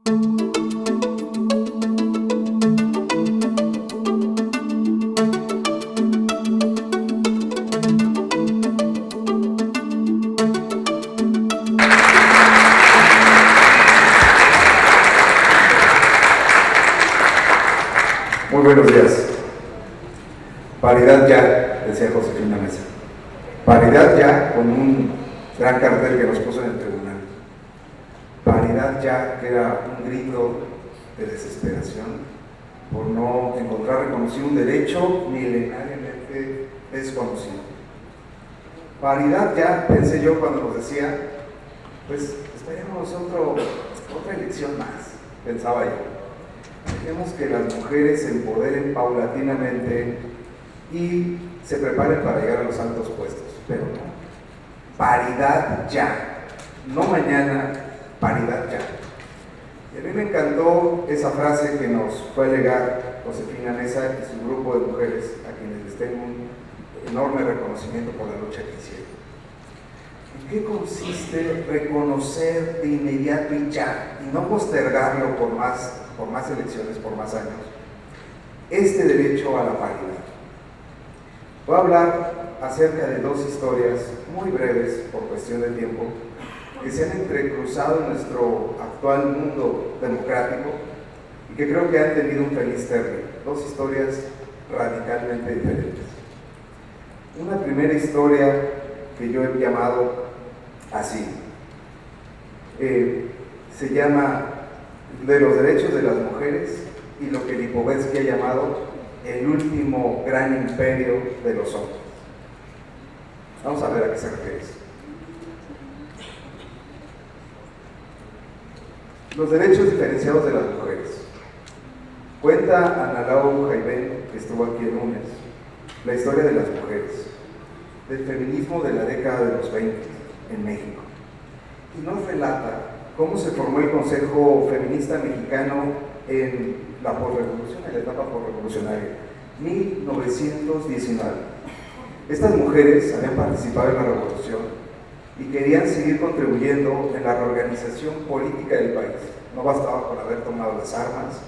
Muy buenos días. Paridad ya, decía Josefina Mesa. Paridad ya, con un gran cartel que nos puso en el tribunal. Paridad ya, que era un grito de desesperación por no encontrar reconocido un derecho milenariamente desconocido. Paridad ya, pensé yo cuando nos decía, pues esperemos otra elección más, pensaba yo. Queremos que las mujeres se empoderen paulatinamente y se preparen para llegar a los altos puestos, pero no. Paridad ya, no mañana, paridad ya. Y a mí me encantó esa frase que nos fue a legar Josefina Mesa y su grupo de mujeres, a quienes les tengo un enorme reconocimiento por la lucha que hicieron. ¿En qué consiste reconocer de inmediato y ya, y no postergarlo por más elecciones, por más años, este derecho a la paridad? Voy a hablar acerca de dos historias muy breves, por cuestión de tiempo, que se han entrecruzado en nuestro actual mundo democrático y que creo que han tenido un feliz término. Dos historias radicalmente diferentes. Una primera historia que yo he llamado así, se llama de los derechos de las mujeres y lo que Lipovetsky ha llamado el último gran imperio de los hombres. Vamos a ver a qué se refiere eso. Los derechos diferenciados de las mujeres. Cuenta Ana Lau Jaibén, que estuvo aquí el lunes, la historia de las mujeres, del feminismo de la década de los 20 en México. Y nos relata cómo se formó el Consejo Feminista Mexicano en la posrevolución, en la etapa posrevolucionaria, 1919. Estas mujeres habían participado en la revolución y querían seguir contribuyendo en la reorganización política del país. No bastaba con haber tomado las armas,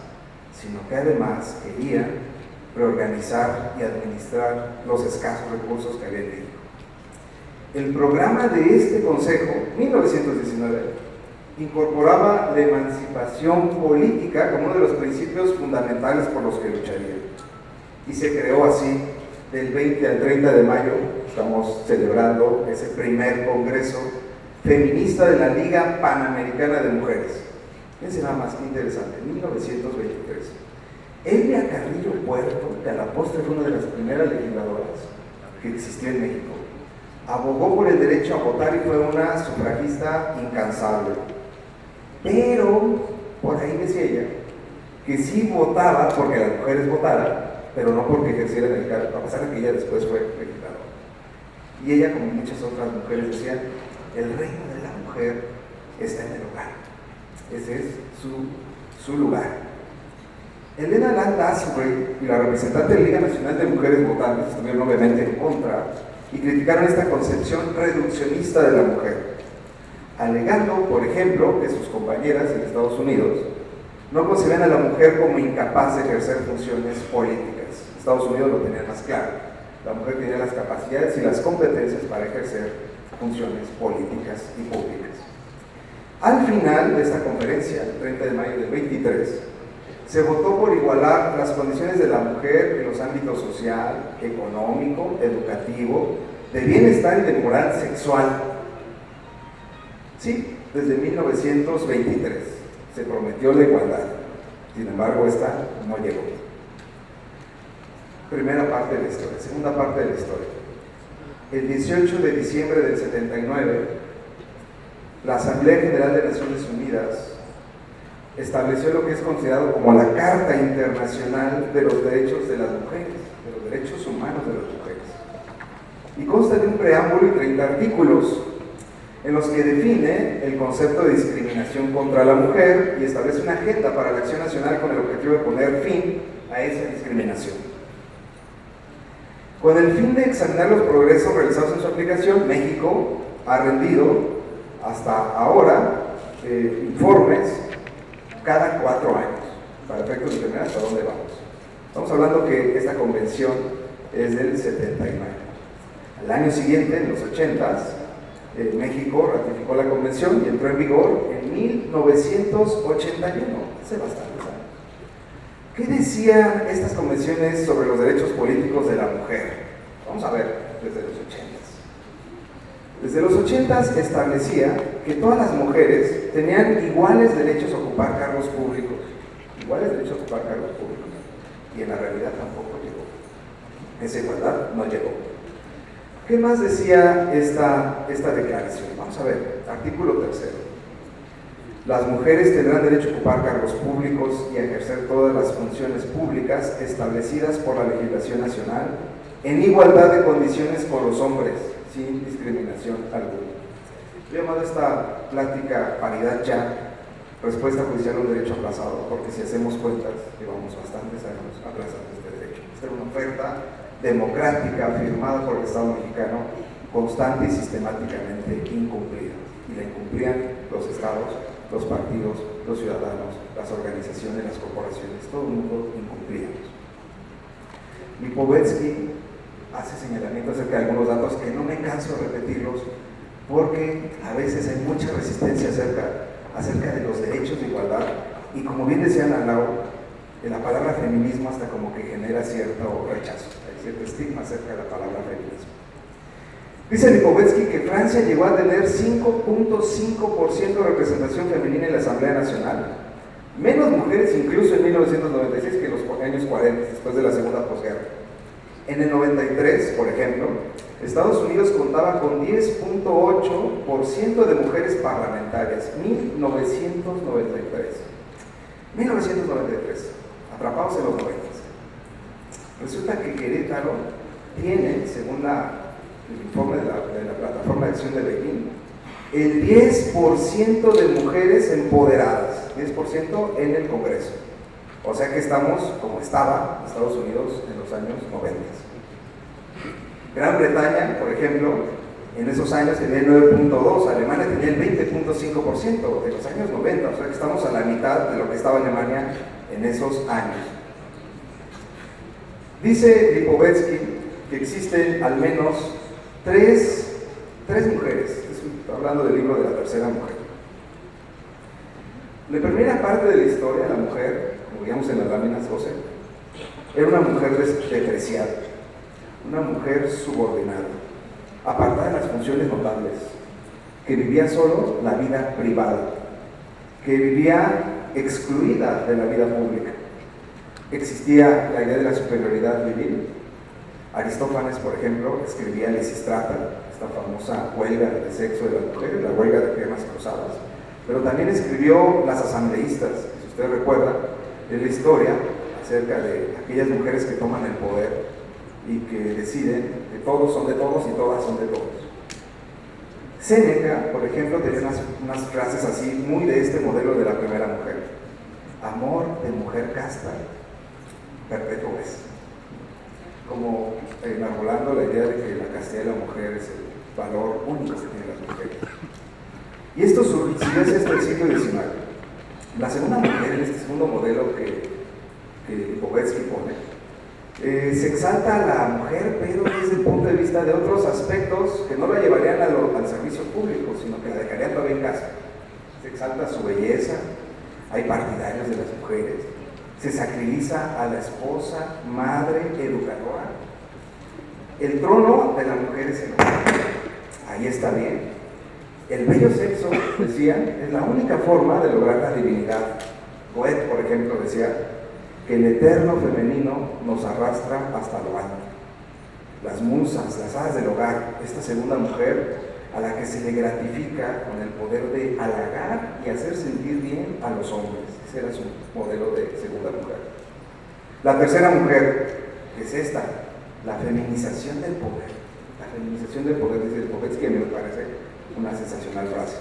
sino que además querían reorganizar y administrar los escasos recursos que había en México. El programa de este Consejo, 1919, incorporaba la emancipación política como uno de los principios fundamentales por los que lucharían. Y se creó así, del 20 al 30 de mayo, estamos celebrando ese primer Congreso Feminista de la Liga Panamericana de Mujeres. Fíjense nada más que interesante, 1923. Elvia Carrillo Puerto, que a la postre fue una de las primeras legisladoras que existió en México, abogó por el derecho a votar y fue una sufragista incansable. Pero, por ahí decía ella, que sí votaba porque las mujeres votaran, pero no porque ejercieran el cargo, a pesar de que ella después fue legisladora. Y ella, como muchas otras mujeres, decían, el reino de la mujer está en el hogar. Ese es su lugar. Elena Land Asbury y la representante de la Liga Nacional de Mujeres Votantes estuvieron obviamente en contra y criticaron esta concepción reduccionista de la mujer, alegando, por ejemplo, que sus compañeras en Estados Unidos no concebían a la mujer como incapaz de ejercer funciones políticas. Estados Unidos lo tenía más claro. La mujer tenía las capacidades y las competencias para ejercer funciones políticas y públicas. Al final de esta conferencia, el 30 de mayo del 23, se votó por igualar las condiciones de la mujer en los ámbitos social, económico, educativo, de bienestar y de moral sexual. Sí, desde 1923 se prometió la igualdad, sin embargo esta no llegó. Primera parte de la historia. Segunda parte de la historia. El 18 de diciembre del 79, la Asamblea General de Naciones Unidas estableció lo que es considerado como la Carta Internacional de los Derechos de las Mujeres, de los derechos humanos de las mujeres. Y consta de un preámbulo y 30 artículos en los que define el concepto de discriminación contra la mujer y establece una agenda para la acción nacional con el objetivo de poner fin a esa discriminación. Con el fin de examinar los progresos realizados en su aplicación, México ha rendido hasta ahora informes cada 4 años, para efectos de determinar hasta dónde vamos. Estamos hablando que esta convención es del 79. Al año siguiente, en los 80s, México ratificó la convención y entró en vigor en 1981, hace bastantes años. ¿Qué decían estas convenciones sobre los derechos políticos de la mujer? Vamos a ver desde los 80s. Desde los 80s establecía que todas las mujeres tenían iguales derechos a ocupar cargos públicos, iguales derechos a ocupar cargos públicos, y en la realidad tampoco llegó. Esa igualdad no llegó. ¿Qué más decía esta declaración? Vamos a ver, artículo 3. Las mujeres tendrán derecho a ocupar cargos públicos y a ejercer todas las funciones públicas establecidas por la legislación nacional en igualdad de condiciones con los hombres, sin discriminación alguna. Yo he llamado a esta plática paridad ya, respuesta judicial a un derecho aplazado, porque si hacemos cuentas, llevamos bastantes años aplazando este derecho. Esta era una oferta democrática firmada por el Estado mexicano, constante y sistemáticamente incumplida. Y la incumplían los estados, los partidos, los ciudadanos, las organizaciones, las corporaciones, todo el mundo incumplíamos. Lipovetsky hace señalamiento acerca de algunos datos que no me canso de repetirlos, porque a veces hay mucha resistencia acerca de los derechos de igualdad, y como bien decía Ana Lau, la palabra feminismo hasta como que genera cierto rechazo, hay cierto estigma acerca de la palabra feminismo. Dice Lipovetsky que Francia llegó a tener 5.5% de representación femenina en la Asamblea Nacional, menos mujeres incluso en 1996 que en los años 40, después de la segunda posguerra. En el 93, por ejemplo, Estados Unidos contaba con 10.8% de mujeres parlamentarias, 1993, atrapados en los 90. Resulta que Querétaro tiene, según el informe de la Plataforma de Acción de Beijing, el 10% de mujeres empoderadas, 10% en el Congreso. O sea que estamos como estaba Estados Unidos en los años 90. Gran Bretaña, por ejemplo, en esos años tenía el 9.2%, Alemania tenía el 20.5% de los años 90, o sea que estamos a la mitad de lo que estaba Alemania en esos años. Dice Lipovetsky que existen al menos tres mujeres, estoy hablando del libro de la tercera mujer. La primera parte de la historia, la mujer, como veíamos en las láminas, José, era una mujer despreciada, una mujer subordinada, apartada de las funciones notables, que vivía solo la vida privada, que vivía excluida de la vida pública. Existía la idea de la superioridad viril. Aristófanes, por ejemplo, escribía Lisistrata, esta famosa huelga de sexo de las mujeres, la huelga de piernas cruzadas, pero también escribió Las asambleístas, si usted recuerda, en la historia acerca de aquellas mujeres que toman el poder y que deciden que todos son de todos y todas son de todos. Séneca, por ejemplo, tenía unas frases así, muy de este modelo de la primera mujer. Amor de mujer casta, perpetuo es. Como enarbolando la idea de que la castidad de la mujer es el valor único que tienen las mujeres. Y esto surgió desde el siglo XIX. La segunda mujer, en este segundo modelo que Lipovetsky pone, se exalta a la mujer, pero desde el punto de vista de otros aspectos que no la llevarían al servicio público, sino que la dejarían todavía en casa. Se exalta su belleza, hay partidarios de las mujeres, se sacraliza a la esposa, madre, educadora. El trono de la mujer es el hogar. Ahí está bien. El bello sexo, decían, es la única forma de lograr la divinidad. Goethe, por ejemplo, decía que el eterno femenino nos arrastra hasta lo alto. Las musas, las hadas del hogar, esta segunda mujer a la que se le gratifica con el poder de halagar y hacer sentir bien a los hombres. Ese era su modelo de segunda mujer. La tercera mujer, que es esta, la feminización del poder. La feminización del poder, dice Lipovetsky, que me parece una sensacional frase.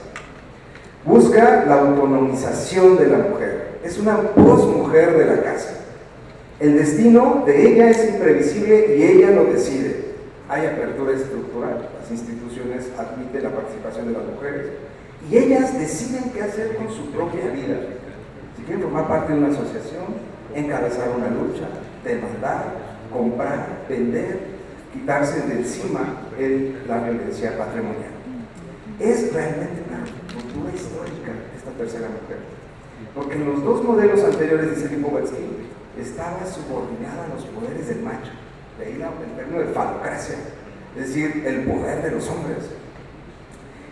Busca la autonomización de la mujer. Es una posmujer de la casa. El destino de ella es imprevisible y ella lo decide. Hay apertura estructural. Las instituciones admiten la participación de las mujeres y ellas deciden qué hacer con su propia vida. Si quieren formar parte de una asociación, encabezar una lucha, demandar, comprar, vender, quitarse de encima la violencia patrimonial. Es realmente una ruptura histórica esta tercera mujer, porque en los dos modelos anteriores, dice Lipovetsky, estaba subordinada a los poderes del macho, de ahí el término de falocracia, es decir, el poder de los hombres.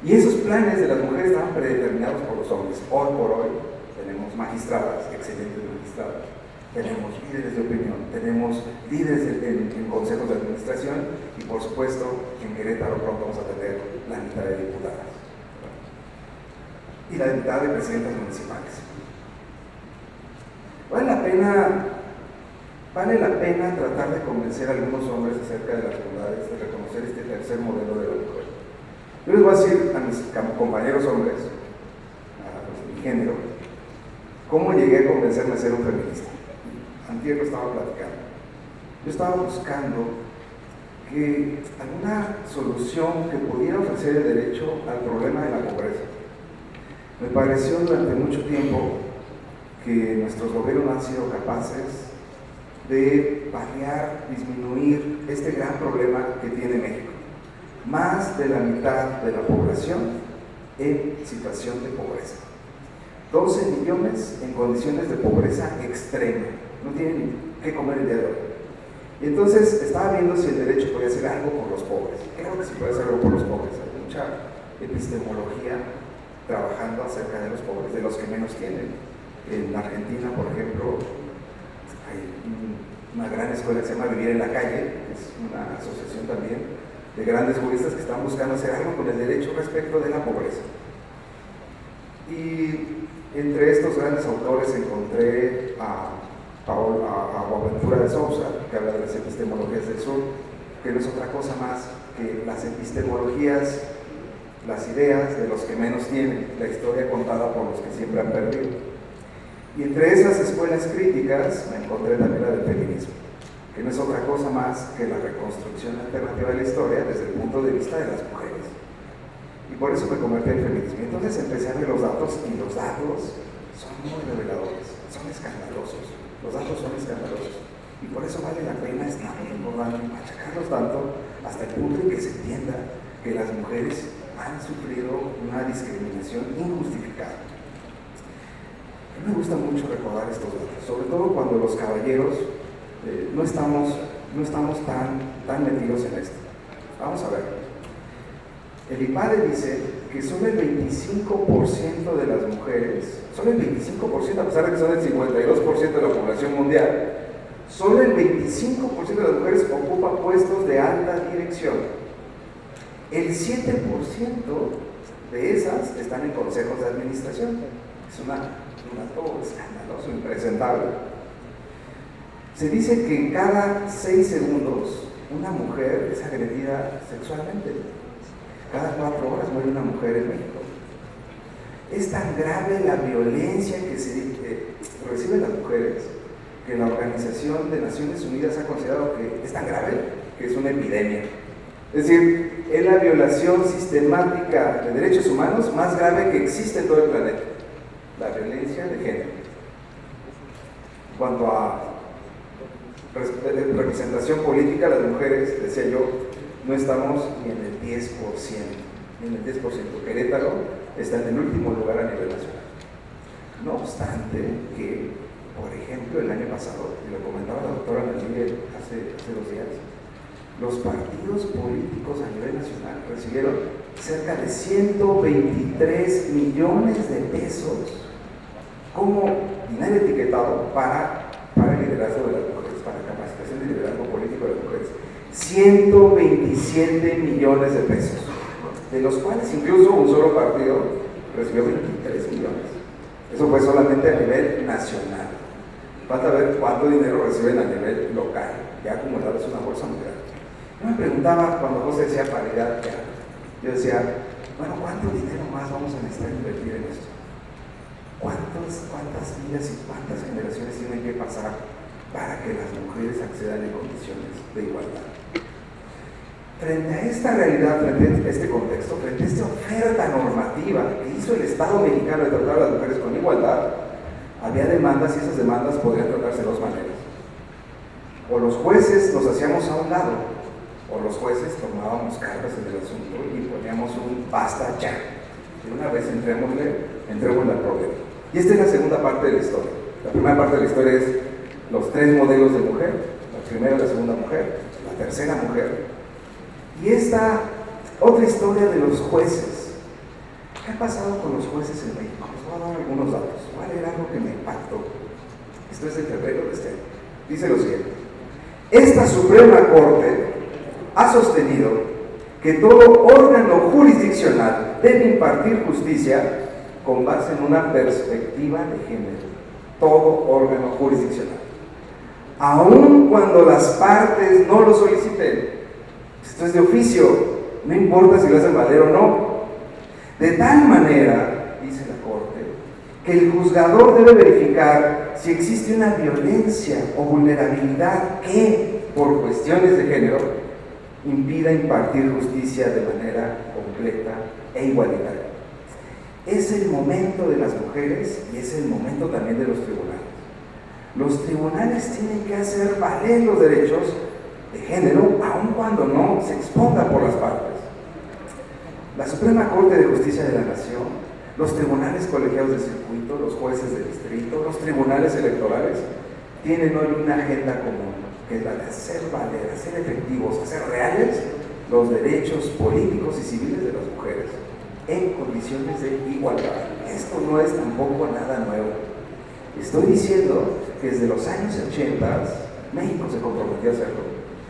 Y esos planes de las mujeres estaban predeterminados por los hombres. Hoy por hoy tenemos magistradas, excelentes magistradas, tenemos líderes de opinión, tenemos líderes en consejos de administración y por supuesto en Querétaro pronto vamos a tener la mitad de diputadas y la mitad de presidentas municipales. Vale la pena tratar de convencer a algunos hombres acerca de las bondades de reconocer este tercer modelo de la mujer. Yo les voy a decir a mis compañeros hombres, a los de mi género, cómo llegué a convencerme de ser un feminista. Antier lo estaba platicando. Yo estaba buscando que alguna solución que pudiera ofrecer el derecho al problema de la pobreza. Me pareció durante mucho tiempo que nuestros gobiernos no han sido capaces de paliar, disminuir este gran problema que tiene México. Más de la mitad de la población en situación de pobreza. 12 millones en condiciones de pobreza extrema. No tienen qué comer el día de hoy. Y entonces estaba viendo si el derecho podía hacer algo por los pobres. Creo que sí puede hacer algo por los pobres. Hay mucha epistemología trabajando acerca de los pobres, de los que menos tienen. En Argentina, por ejemplo, hay una gran escuela que se llama Vivir en la Calle, que es una asociación también de grandes juristas que están buscando hacer algo con el derecho respecto de la pobreza. Y entre estos grandes autores encontré a Boaventura de Sousa, que habla de las epistemologías del sur, que no es otra cosa más que las epistemologías, las ideas de los que menos tienen, la historia contada por los que siempre han perdido. Y entre esas escuelas críticas me encontré también la del feminismo, que no es otra cosa más que la reconstrucción alternativa de la historia desde el punto de vista de las mujeres. Y por eso me convertí en feminismo. Y entonces empecé a ver los datos, y los datos son muy reveladores, son escandalosos. Los datos son escandalosos. Y por eso vale la pena estar recordando y machacarlos tanto hasta el punto en que se entienda que las mujeres han sufrido una discriminación injustificada. A mí me gusta mucho recordar estos datos, sobre todo cuando los caballeros no estamos tan metidos en esto. Vamos a ver. El IPADE dice que solo el 25% de las mujeres, solo el 25%, a pesar de que son el 52% de la población mundial, solo el 25% de las mujeres ocupa puestos de alta dirección. El 7% de esas están en consejos de administración. Es un dato escandaloso, impresentable. Se dice que en cada 6 segundos una mujer es agredida sexualmente. Cada 4 horas muere una mujer en México. Es tan grave la violencia que reciben las mujeres que la Organización de Naciones Unidas ha considerado que es tan grave que es una epidemia. Es decir, es la violación sistemática de derechos humanos más grave que existe en todo el planeta. La violencia de género. En cuanto a representación política, las mujeres, decía yo, no estamos ni en el 10%, ni en el 10%. Querétaro está en el último lugar a nivel nacional. No obstante que, por ejemplo, el año pasado, y lo comentaba la doctora Miguel hace 2 días, los partidos políticos a nivel nacional recibieron cerca de 123 millones de pesos como dinero etiquetado para el liderazgo de las mujeres, para capacitación de liderazgo político de las mujeres. 127 millones de pesos, de los cuales incluso un solo partido recibió 23 millones. Eso fue solamente a nivel nacional. Falta ver cuánto dinero reciben a nivel local. Ya acumulado es una bolsa muy grande. Yo me preguntaba cuando José decía paridad, yo decía, bueno, ¿cuánto dinero más vamos a necesitar invertir en esto? ¿Cuántas vidas y cuántas generaciones tienen que pasar para que las mujeres accedan en condiciones de igualdad? Frente a esta realidad, frente a este contexto, frente a esta oferta normativa que hizo el Estado mexicano de tratar a las mujeres con igualdad, había demandas y esas demandas podrían tratarse de dos maneras. O los jueces los hacíamos a un lado, o los jueces tomábamos cartas en el asunto y poníamos un basta ya. De una vez entrémosle al problema. Y esta es la segunda parte de la historia. La primera parte de la historia es los tres modelos de mujer, la primera y la segunda mujer, la tercera mujer. Y esta otra historia de los jueces. ¿Qué ha pasado con los jueces en México? Les voy a dar algunos datos. Voy a leer algo que me impactó. Esto es de febrero de este año. Dice lo siguiente: esta Suprema Corte ha sostenido que todo órgano jurisdiccional debe impartir justicia con base en una perspectiva de género. Todo órgano jurisdiccional. Aun cuando las partes no lo soliciten. Esto es de oficio, no importa si lo hacen valer o no. De tal manera, dice la Corte, que el juzgador debe verificar si existe una violencia o vulnerabilidad que, por cuestiones de género, impida impartir justicia de manera completa e igualitaria. Es el momento de las mujeres y es el momento también de los tribunales. Los tribunales tienen que hacer valer los derechos de género, aun cuando no se expongan por las partes. La Suprema Corte de Justicia de la Nación, los tribunales colegiados de circuito, los jueces de distrito, los tribunales electorales, tienen hoy una agenda común, que es la de hacer valer, hacer efectivos, hacer reales los derechos políticos y civiles de las mujeres en condiciones de igualdad. Esto no es tampoco nada nuevo. Estoy diciendo que desde los años 80 México se comprometió a hacerlo.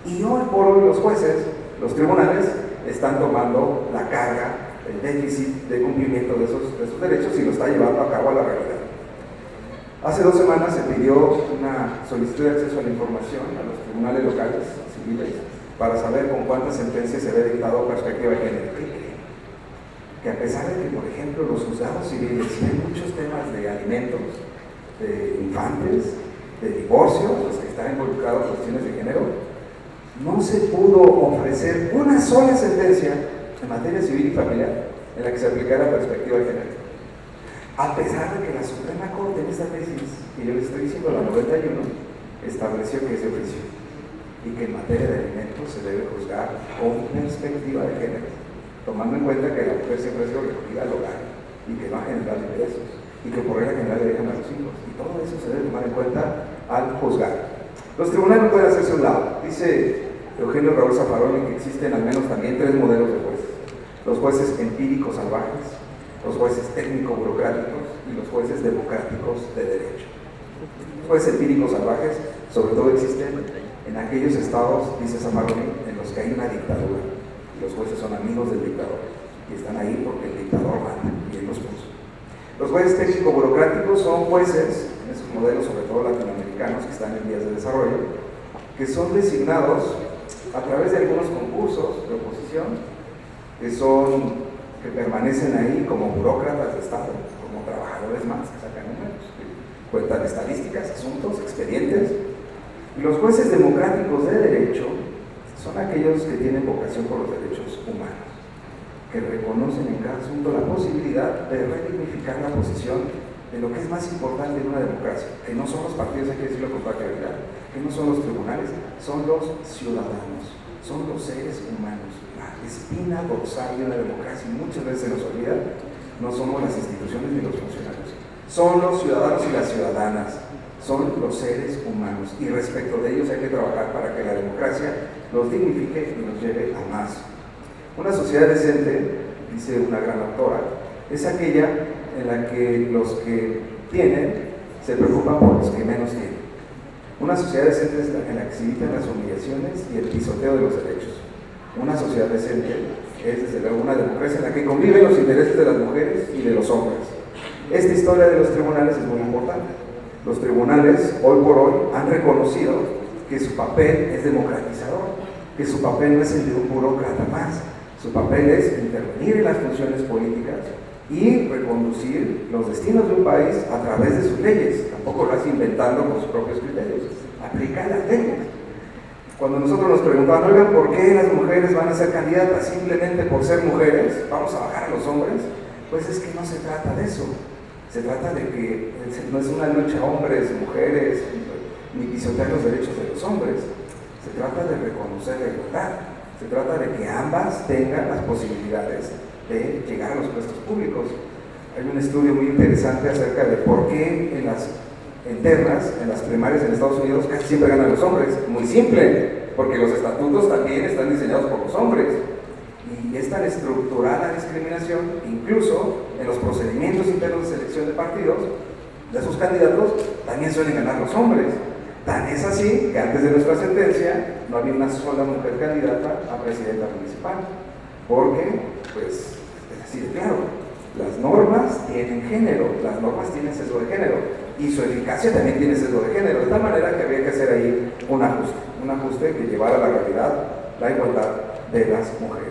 Y hoy por hoy los jueces, los tribunales, están tomando la carga, el déficit de cumplimiento de esos derechos y lo está llevando a cabo a la realidad. Hace 2 semanas se pidió una solicitud de acceso a la información a los tribunales locales civiles para saber con cuántas sentencias se había dictado perspectiva de género. ¿Qué creen? Que a pesar de que, por ejemplo, los juzgados civiles tienen muchos temas de alimentos, de infantes, de divorcio, los que están involucrados en cuestiones de género, no se pudo ofrecer una sola sentencia en materia civil y familiar en la que se aplicara perspectiva de género. A pesar de que la Suprema Corte en esta tesis, que yo les estoy diciendo, la 91, estableció que es de oficio y que en materia de alimentos se debe juzgar con perspectiva de género, tomando en cuenta que la mujer siempre ha sido recogida al hogar y que va a generar ingresos y que por regla general le dejan a los hijos, y todo eso se debe tomar en cuenta al juzgar. Los tribunales no pueden hacerse a un lado. Dice Eugenio Raúl Zaffaroni que existen al menos también 3 modelos de jueces: los jueces empíricos salvajes, los jueces técnico-burocráticos y los jueces democráticos de derecho. Los jueces empíricos salvajes sobre todo existen en aquellos estados, dice Zaffaroni, en los que hay una dictadura y los jueces son amigos del dictador y están ahí porque el dictador manda y él los puso. Los jueces técnico-burocráticos son jueces, en esos modelos sobre todo latinoamericanos que están en vías de desarrollo, que son designados a través de algunos concursos de oposición, que permanecen ahí como burócratas de Estado, como trabajadores más que sacan números, que cuentan estadísticas, asuntos, expedientes. Y los jueces democráticos de derecho son aquellos que tienen vocación por los derechos humanos, que reconocen en cada asunto la posibilidad de redignificar la posición de lo que es más importante en una democracia, que no son los partidos, hay que decirlo con toda claridad, que no son los tribunales, son los ciudadanos, son los seres humanos. La espina dorsal de una democracia, y muchas veces se nos olvida, no somos las instituciones ni los funcionarios, son los ciudadanos y las ciudadanas, son los seres humanos, y respecto de ellos hay que trabajar para que la democracia los dignifique y los lleve a más. Una sociedad decente, dice una gran autora, es aquella en la que los que tienen se preocupan por los que menos tienen. Una sociedad decente es en la que se evitan las humillaciones y el pisoteo de los derechos. Una sociedad decente es desde luego una democracia en la que conviven los intereses de las mujeres y de los hombres. Esta historia de los tribunales es muy importante. Los tribunales hoy por hoy han reconocido que su papel es democratizador, que su papel no es el de un burócrata más, su papel es intervenir en las funciones políticas y reconducir los destinos de un país a través de sus leyes. Tampoco lo hace inventando con sus propios criterios, aplica las leyes. Cuando nosotros nos preguntaban, oigan, ¿por qué las mujeres van a ser candidatas simplemente por ser mujeres? ¿Vamos a bajar a los hombres? Pues es que no se trata de eso. Se trata de que no es una lucha hombres, mujeres, ni pisotear los derechos de los hombres. Se trata de reconocer la igualdad. Se trata de que ambas tengan las posibilidades de llegar a los puestos públicos. Hay un estudio muy interesante acerca de por qué en las internas, en las primarias en Estados Unidos, casi siempre ganan los hombres. Muy simple, porque los estatutos también están diseñados por los hombres. Y es tan estructural la discriminación, incluso en los procedimientos internos de selección de partidos, de sus candidatos, también suelen ganar los hombres. Tan es así que antes de nuestra sentencia no había una sola mujer candidata a presidenta municipal, porque, pues, es así de claro, las normas tienen género, las normas tienen sesgo de género, y su eficacia también tiene sesgo de género, de tal manera que había que hacer ahí un ajuste que llevara a la realidad la igualdad de las mujeres.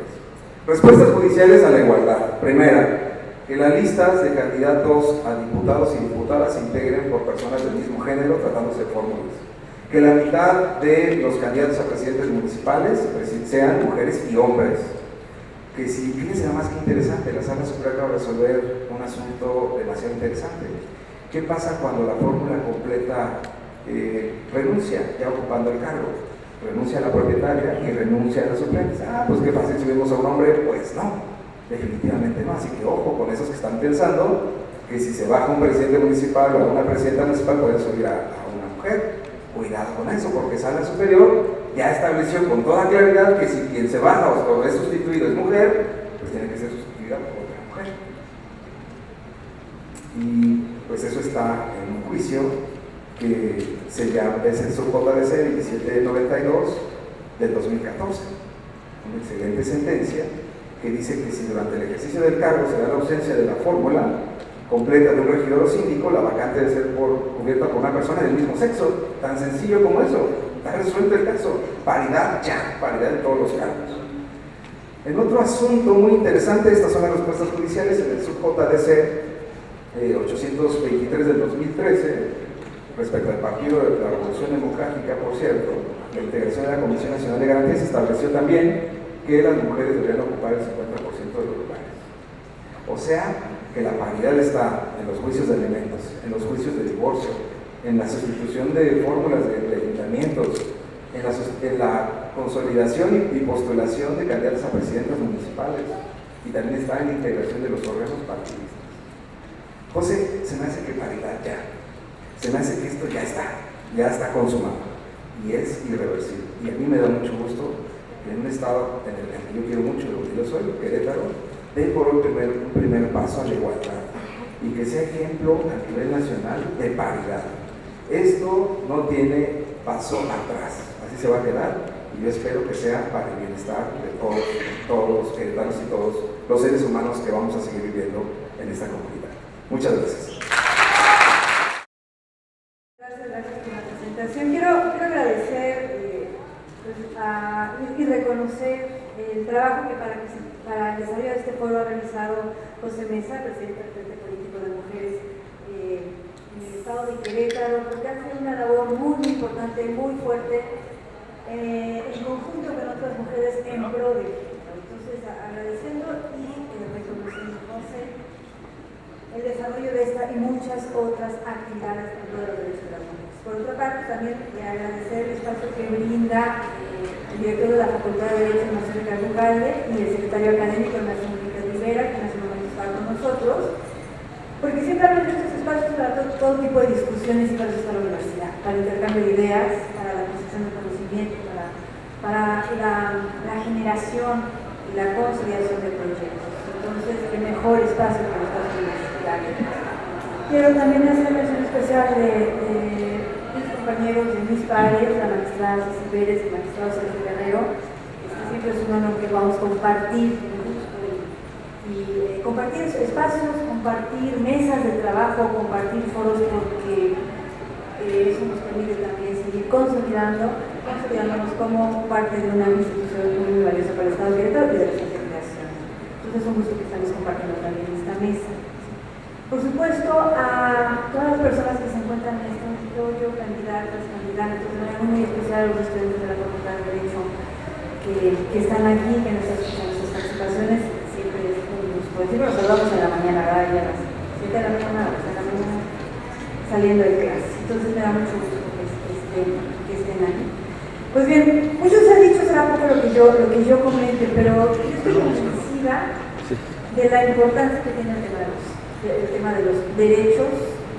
Respuestas judiciales a la igualdad. Primera, que las listas de candidatos a diputados y diputadas se integren por personas del mismo género, tratándose de fórmulas. Que la mitad de los candidatos a presidentes municipales sean mujeres y hombres. Que si, fíjense nada más que interesante, la Sala Superior acaba de resolver un asunto demasiado interesante. ¿Qué pasa cuando la fórmula completa renuncia, ya ocupando el cargo? Renuncia a la propietaria y renuncia a la suplente. Pues qué fácil subimos a un hombre. Pues no, definitivamente no. Así que ojo con esos que están pensando que si se baja un presidente municipal o una presidenta municipal pueden subir a una mujer. Cuidado con eso, porque Sala Superior ya estableció con toda claridad que si quien se baja o es sustituido es mujer, pues tiene que ser sustituida por otra mujer. Y pues eso está en un juicio que se llama, es el sub-JDC 2792 del 2014, una excelente sentencia que dice que si durante el ejercicio del cargo se da la ausencia de la fórmula completa de un regidor o síndico, la vacante debe ser cubierta por una persona del mismo sexo, tan sencillo como eso, está resuelto el caso, paridad ya, paridad en todos los cargos. En otro asunto muy interesante, estas son las respuestas judiciales en el sub-JDC 823 del 2013, respecto al Partido de la Revolución Democrática, por cierto, la integración de la Comisión Nacional de Garantías estableció también que las mujeres deberían ocupar el 50% de los lugares. O sea, que la paridad está en los juicios de alimentos, en los juicios de divorcio, en la sustitución de fórmulas de ayuntamientos, en la consolidación y postulación de candidatos a presidentas municipales, y también está en la integración de los órganos partidistas. José, se me hace que paridad ya. Se me hace que esto ya está consumado y es irreversible. Y a mí me da mucho gusto que en un estado en el que yo quiero mucho, lo que yo soy, Querétaro, dé por un primer paso a la igualdad y que sea ejemplo a nivel nacional de paridad. Esto no tiene paso atrás, así se va a quedar y yo espero que sea para el bienestar de todos los queretanos y todos los seres humanos que vamos a seguir viviendo en esta comunidad. Muchas gracias. Quiero agradecer y reconocer el trabajo que para el desarrollo de este foro ha realizado José Mesa, presidente del Frente Político de Mujeres en el estado de Querétaro, porque ha sido una labor muy importante, muy fuerte, en conjunto con otras mujeres en pro de género. Entonces, agradeciendo y reconociendo, José, el desarrollo de esta y muchas otras actividades en pro de los derechos de las mujeres. Por otra parte, también agradecer el espacio que brinda el director de la Facultad de Derecho, Marcelo Carvalho, y el secretario académico, Ernesto Enrique Rivera, que en ese momento está con nosotros, porque siempre abren estos espacios para todo tipo de discusiones y para eso está la universidad, para el intercambio de ideas, para la construcción de conocimiento, para la generación y la consolidación de proyectos. Entonces, el mejor espacio para los espacios universitarios. Quiero también hacer mención especial de mis compañeros, de mis pares, la magistrada Ceci Pérez y el magistrado Sergio Guerrero. Siempre es un honor que vamos a compartir y compartir espacios, compartir mesas de trabajo, compartir foros, porque eso nos permite también seguir consolidándonos como parte de una institución muy valiosa para el Estado de Querétaro y de las integraciones. Entonces es un gusto que estamos compartiendo también esta mesa. Por supuesto, a todas las personas que se encuentran en este auditorio, candidatos, de manera muy especial a los estudiantes de la Facultad de Derecho que están aquí, que nos escuchan nuestras participaciones, siempre es un gusto. Siempre nos saludamos en la mañana, ¿verdad? Y a las 7 de la mañana, saliendo de clase. Entonces me da mucho gusto que estén ahí. Pues bien, muchos han dicho, será poco lo que yo comente, pero yo estoy convencida de la importancia que tiene el tema de los derechos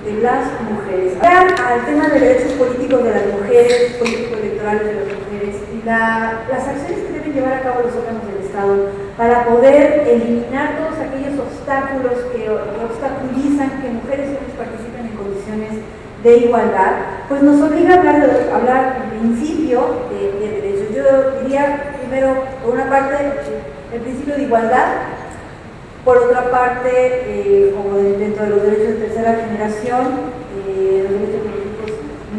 de las mujeres. Al tema de derechos políticos de las mujeres, político-electorales de las mujeres y las acciones que deben llevar a cabo los órganos del Estado para poder eliminar todos aquellos obstáculos que obstaculizan que mujeres y hombres participen en condiciones de igualdad, pues nos obliga a hablar en principio de derechos. Yo diría primero, por una parte, el principio de igualdad, por otra parte, como dentro de los derechos de tercera generación, los derechos políticos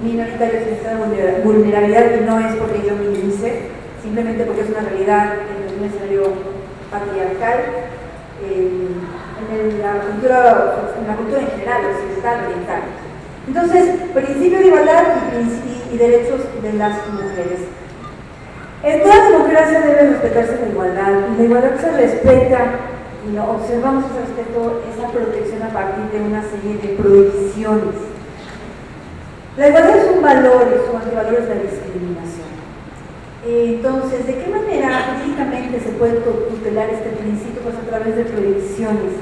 minoritarios en estado de vulnerabilidad, y no es porque yo minimice, simplemente porque es una realidad en un escenario patriarcal, en la cultura en general, occidental, oriental. Entonces, principio de igualdad y derechos de las mujeres. En toda democracia debe respetarse la igualdad, y la igualdad se respeta y observamos ese respeto, esa protección a partir de una serie de prohibiciones. La igualdad es un valor y su antivalor es la discriminación. Entonces, ¿de qué manera jurídicamente se puede tutelar este principio? Pues a través de prohibiciones.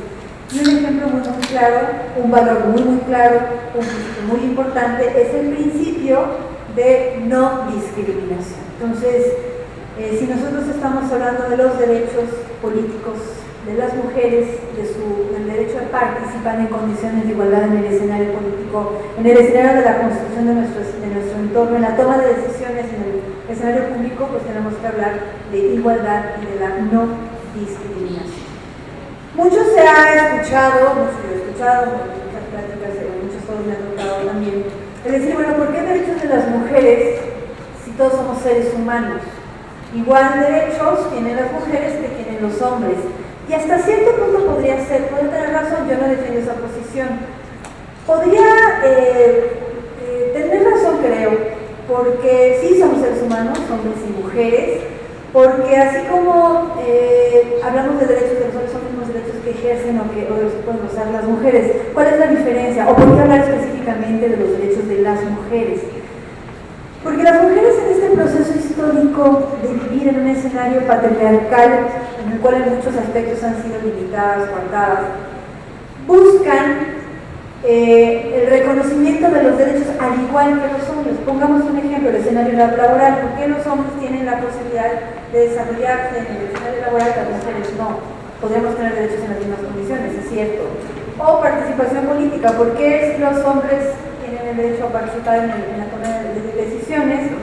Y un ejemplo muy claro, un valor muy claro, un principio muy importante, es el principio de no discriminación. Entonces, si nosotros estamos hablando de los derechos políticos de las mujeres, del derecho a participar en condiciones de igualdad en el escenario político, en el escenario de la construcción de nuestro entorno, en la toma de decisiones en el escenario público, pues tenemos que hablar de igualdad y de la no discriminación. Mucho se ha escuchado, muchas pláticas, muchos foros me han tocado también, es decir, bueno, ¿por qué derechos de las mujeres si todos somos seres humanos? Igual derechos tienen las mujeres que tienen los hombres. Y hasta cierto punto podría tener razón, yo no defiendo esa posición. Podría tener razón, creo, porque sí somos seres humanos, hombres y mujeres, porque así como hablamos de derechos de los hombres, son los mismos derechos que ejercen o de los que pueden gozar las mujeres. ¿Cuál es la diferencia? ¿O por qué hablar específicamente de los derechos de las mujeres? Porque las mujeres en este proceso histórico de vivir en un escenario patriarcal, en el cual en muchos aspectos han sido limitadas, coartadas, buscan el reconocimiento de los derechos al igual que los hombres. Pongamos un ejemplo, el escenario laboral. ¿Por qué los hombres tienen la posibilidad de desarrollarse en el escenario laboral que las mujeres no? Podríamos tener derechos en las mismas condiciones, es cierto. O participación política. ¿Por qué los hombres tienen el derecho a participar en la toma de decisiones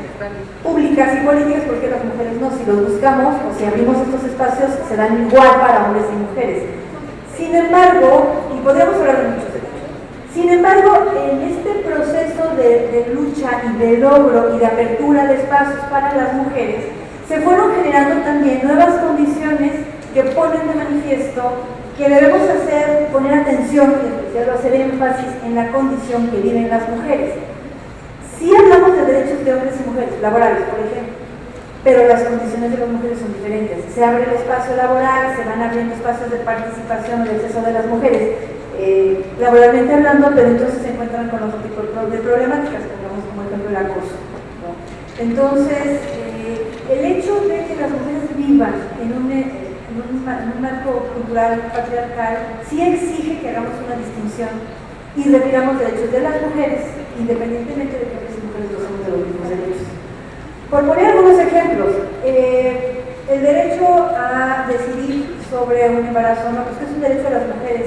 públicas y políticas? ¿Por qué las mujeres no? Si los buscamos o si abrimos estos espacios, serán igual para hombres y mujeres. Sin embargo, y podríamos hablar de muchos derechos, sin embargo, en este proceso de lucha y de logro y de apertura de espacios para las mujeres, se fueron generando también nuevas condiciones que ponen de manifiesto que debemos poner atención y en especial hacer énfasis en la condición que viven las mujeres. Sí hablamos de derechos de hombres y mujeres, laborales, por ejemplo, pero las condiciones de las mujeres son diferentes. Se abre el espacio laboral, se van abriendo espacios de participación o de acceso de las mujeres, laboralmente hablando, pero entonces se encuentran con otro tipo de problemáticas, pongamos como ejemplo el acoso, ¿no? Entonces, el hecho de que las mujeres vivan en un marco cultural patriarcal sí exige que hagamos una distinción y refiramos derechos de las mujeres, independientemente de que hombres y mujeres gozamos de los mismos derechos. Por poner algunos ejemplos, el derecho a decidir sobre un embarazo, no, pues que es un derecho de las mujeres,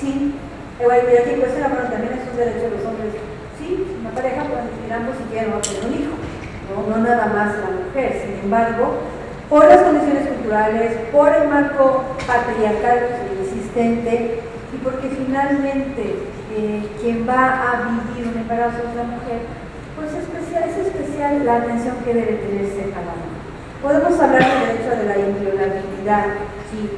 sí. Igual, pero aquí pues el aborto también es un derecho de los hombres, sí. Una pareja puede decidir ambos si quieren o tener un hijo, no nada más la mujer. Sin embargo, por las condiciones culturales, por el marco patriarcal existente y porque finalmente quien va a vivir un embarazo es la mujer, pues es especial la atención que debe tenerse a la mujer. Podemos hablar del derecho de la inviolabilidad, sí.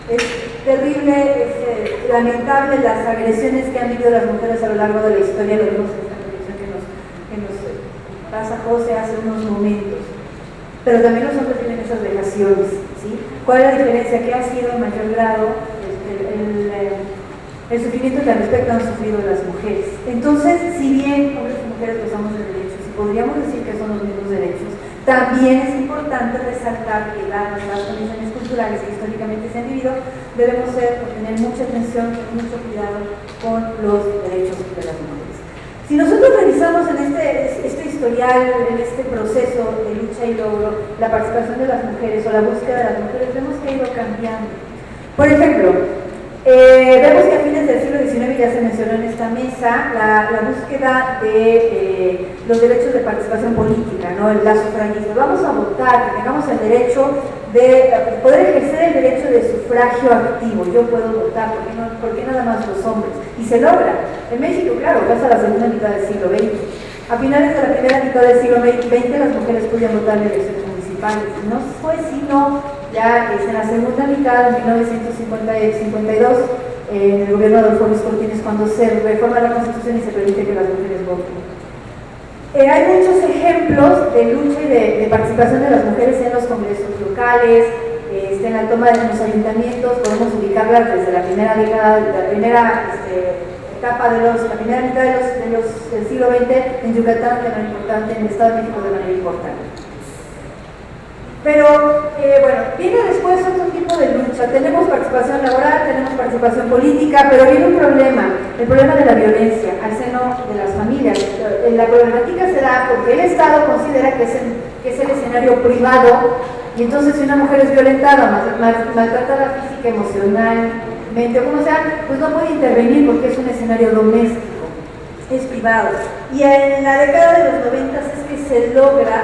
Es terrible, es lamentable las agresiones que han vivido las mujeres a lo largo de la historia, lo vimos en esta televisión que nos pasa José hace unos momentos. Pero también los hombres tienen esas vejaciones, ¿sí? ¿Cuál es la diferencia? ¿Qué ha sido en mayor grado el sufrimiento que al respecto han sufrido las mujeres. Entonces, si bien hombres y mujeres gozamos de derechos, y podríamos decir que son los mismos derechos, también es importante resaltar que las condiciones culturales que históricamente se han vivido debemos tener mucha atención y mucho cuidado con los derechos de las mujeres. Si nosotros revisamos en este historial, en este proceso de lucha y logro, la participación de las mujeres o la búsqueda de las mujeres, vemos que ha ido cambiando. Por ejemplo, vemos que a fines del siglo XIX, ya se mencionó en esta mesa, la búsqueda de los derechos de participación política, ¿no? La sufragista. Vamos a votar, que tengamos el derecho de poder ejercer el derecho de sufragio activo. Yo puedo votar, ¿por qué nada más los hombres? Y se logra. En México, claro, hasta la segunda mitad del siglo XX. A finales de la primera mitad del siglo XX, las mujeres podían votar en elecciones municipales. No fue sino ya en la segunda mitad, en 1952, en el gobierno de Adolfo Ruiz Cortines, cuando se reforma la Constitución y se permite que las mujeres voten. Hay muchos ejemplos de lucha y de participación de las mujeres en los congresos locales, en la toma de los ayuntamientos. Podemos ubicarlas desde la primera década, la primera etapa la primera mitad del siglo XX en Yucatán de manera importante, en el Estado de México de manera importante. Pero, bueno, viene después otro tipo de lucha. Tenemos participación laboral, tenemos participación política, pero viene un problema, el problema de la violencia al seno de las familias. La problemática se da porque el Estado considera que es el escenario privado, y entonces si una mujer es violentada, maltratada física, emocionalmente, o como sea, pues no puede intervenir porque es un escenario doméstico, es privado. Y en la década de los 90 es que se logra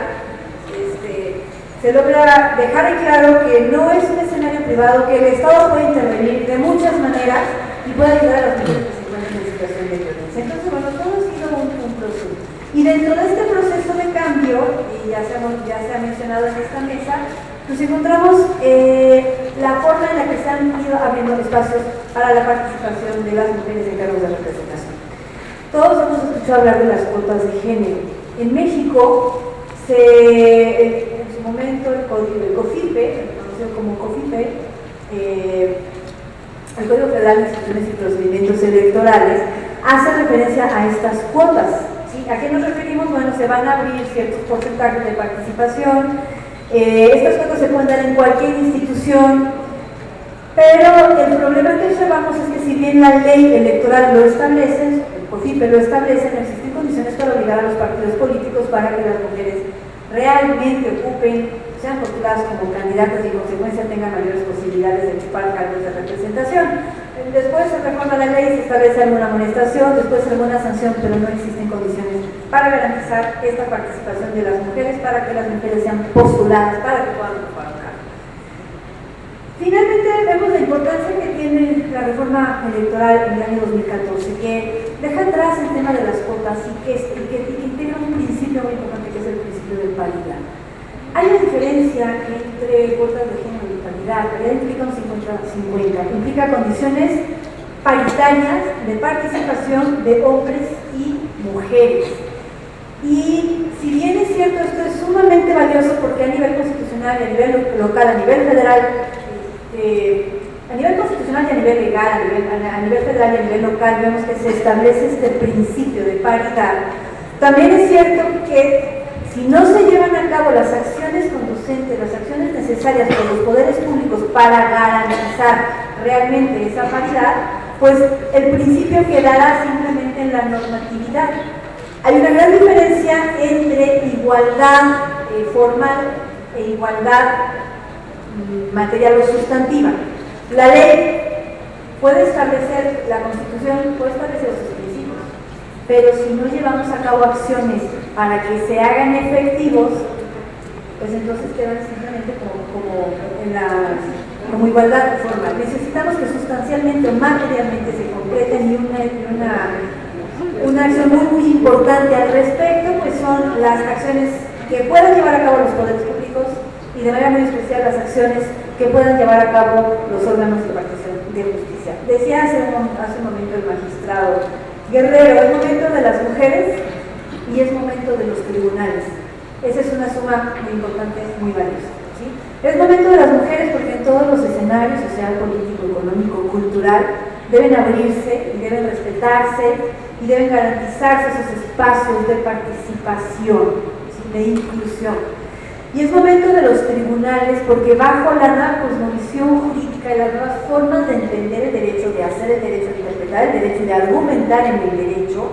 dejar en claro que no es un escenario privado, que el Estado puede intervenir de muchas maneras y puede ayudar a las mujeres que se encuentran en situación de violencia. Entonces, bueno, todo ha sido un proceso. Y dentro de este proceso de cambio, y ya se ha mencionado en esta mesa, pues encontramos la forma en la que se han ido abriendo espacios para la participación de las mujeres en cargos de representación. Todos hemos escuchado hablar de las cuotas de género. En México, en su momento el COFIPE, conocido como COFIPE, el Código Federal de Instituciones y Procedimientos Electorales, hace referencia a estas cuotas. ¿Sí? ¿A qué nos referimos? Bueno, se van a abrir ciertos porcentajes de participación. Estas cuotas se pueden dar en cualquier institución, pero el problema que observamos es que si bien la ley electoral lo establece, el COFIPE lo establece, no existen condiciones para obligar a los partidos políticos para que las mujeres realmente ocupen, sean postuladas como candidatas y en consecuencia tengan mayores posibilidades de ocupar cargos de representación. Después se reforma la ley, se establece alguna amonestación, después alguna sanción, pero no existen condiciones para garantizar esta participación de las mujeres, para que las mujeres sean postuladas, para que puedan ocupar un cargo. Finalmente vemos la importancia que tiene la reforma electoral en el año 2014, que deja atrás el tema de las cuotas y que integra un principio muy importante, que es el principio de paridad. Hay una diferencia entre cuotas de género y paridad. Paridad implica un 50-50, implica condiciones paritarias de participación de hombres y mujeres. Y si bien es cierto, esto es sumamente valioso porque a nivel constitucional y a nivel local, a nivel federal, a nivel constitucional y a nivel legal, a nivel federal y a nivel local, vemos que se establece este principio de paridad. También es cierto que si no se llevan a cabo las acciones conducentes, las acciones necesarias por los poderes públicos para garantizar realmente esa paridad, pues el principio quedará simplemente en la normatividad. Hay una gran diferencia entre igualdad formal e igualdad material o sustantiva. La ley puede establecer, la Constitución puede establecer sus principios, pero si no llevamos a cabo acciones para que se hagan efectivos, pues entonces quedan simplemente como igualdad formal. Necesitamos que sustancialmente o materialmente se concreten, y una acción muy importante al respecto, pues son las acciones que puedan llevar a cabo los poderes públicos, y de manera muy especial las acciones que puedan llevar a cabo los órganos de impartición de justicia. Decía hace un momento el magistrado Guerrero, es momento de las mujeres y es momento de los tribunales. Esa es una suma muy importante, muy valiosa. ¿Sí? Es momento de las mujeres porque en todos los escenarios, social, político, económico, cultural, deben abrirse y deben respetarse y deben garantizarse esos espacios de participación, ¿sí? De inclusión. Y es momento de los tribunales, porque bajo la nueva cosmovisión jurídica y las nuevas formas de entender el derecho, de hacer el derecho, de interpretar el derecho, de argumentar en el derecho,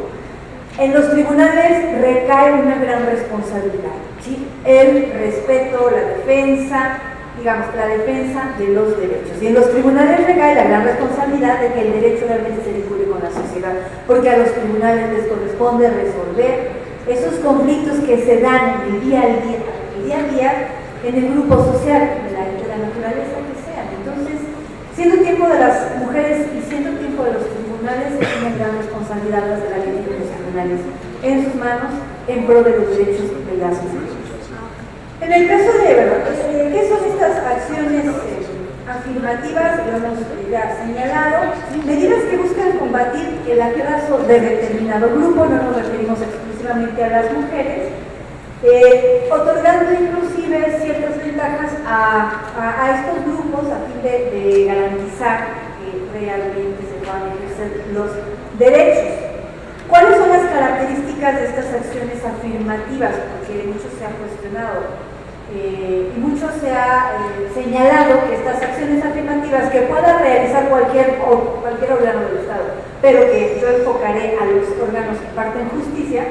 en los tribunales recae una gran responsabilidad, ¿sí? El respeto, la defensa, digamos, la defensa de los derechos. Y en los tribunales recae la gran responsabilidad de que el derecho realmente se vincule con la sociedad, porque a los tribunales les corresponde resolver esos conflictos que se dan en el día a día en el grupo social, de la naturaleza que sean. Entonces, siendo tiempo de las mujeres y siendo tiempo de los tribunales, es una gran responsabilidad las de la ley constitucionales en sus manos en pro de los derechos de las mujeres. En el caso de, ¿qué son estas acciones afirmativas? Lo hemos ya señalado, medidas que buscan combatir el acoso de determinado grupo, no nos referimos exclusivamente a las mujeres, otorgando inclusive ciertas ventajas a estos grupos a fin de garantizar que realmente se puedan ejercer los derechos. ¿Cuáles son las características de estas acciones afirmativas? Porque mucho se ha cuestionado y mucho se ha señalado que estas acciones afirmativas que pueda realizar cualquier órgano del Estado, pero que yo enfocaré a los órganos que imparten justicia,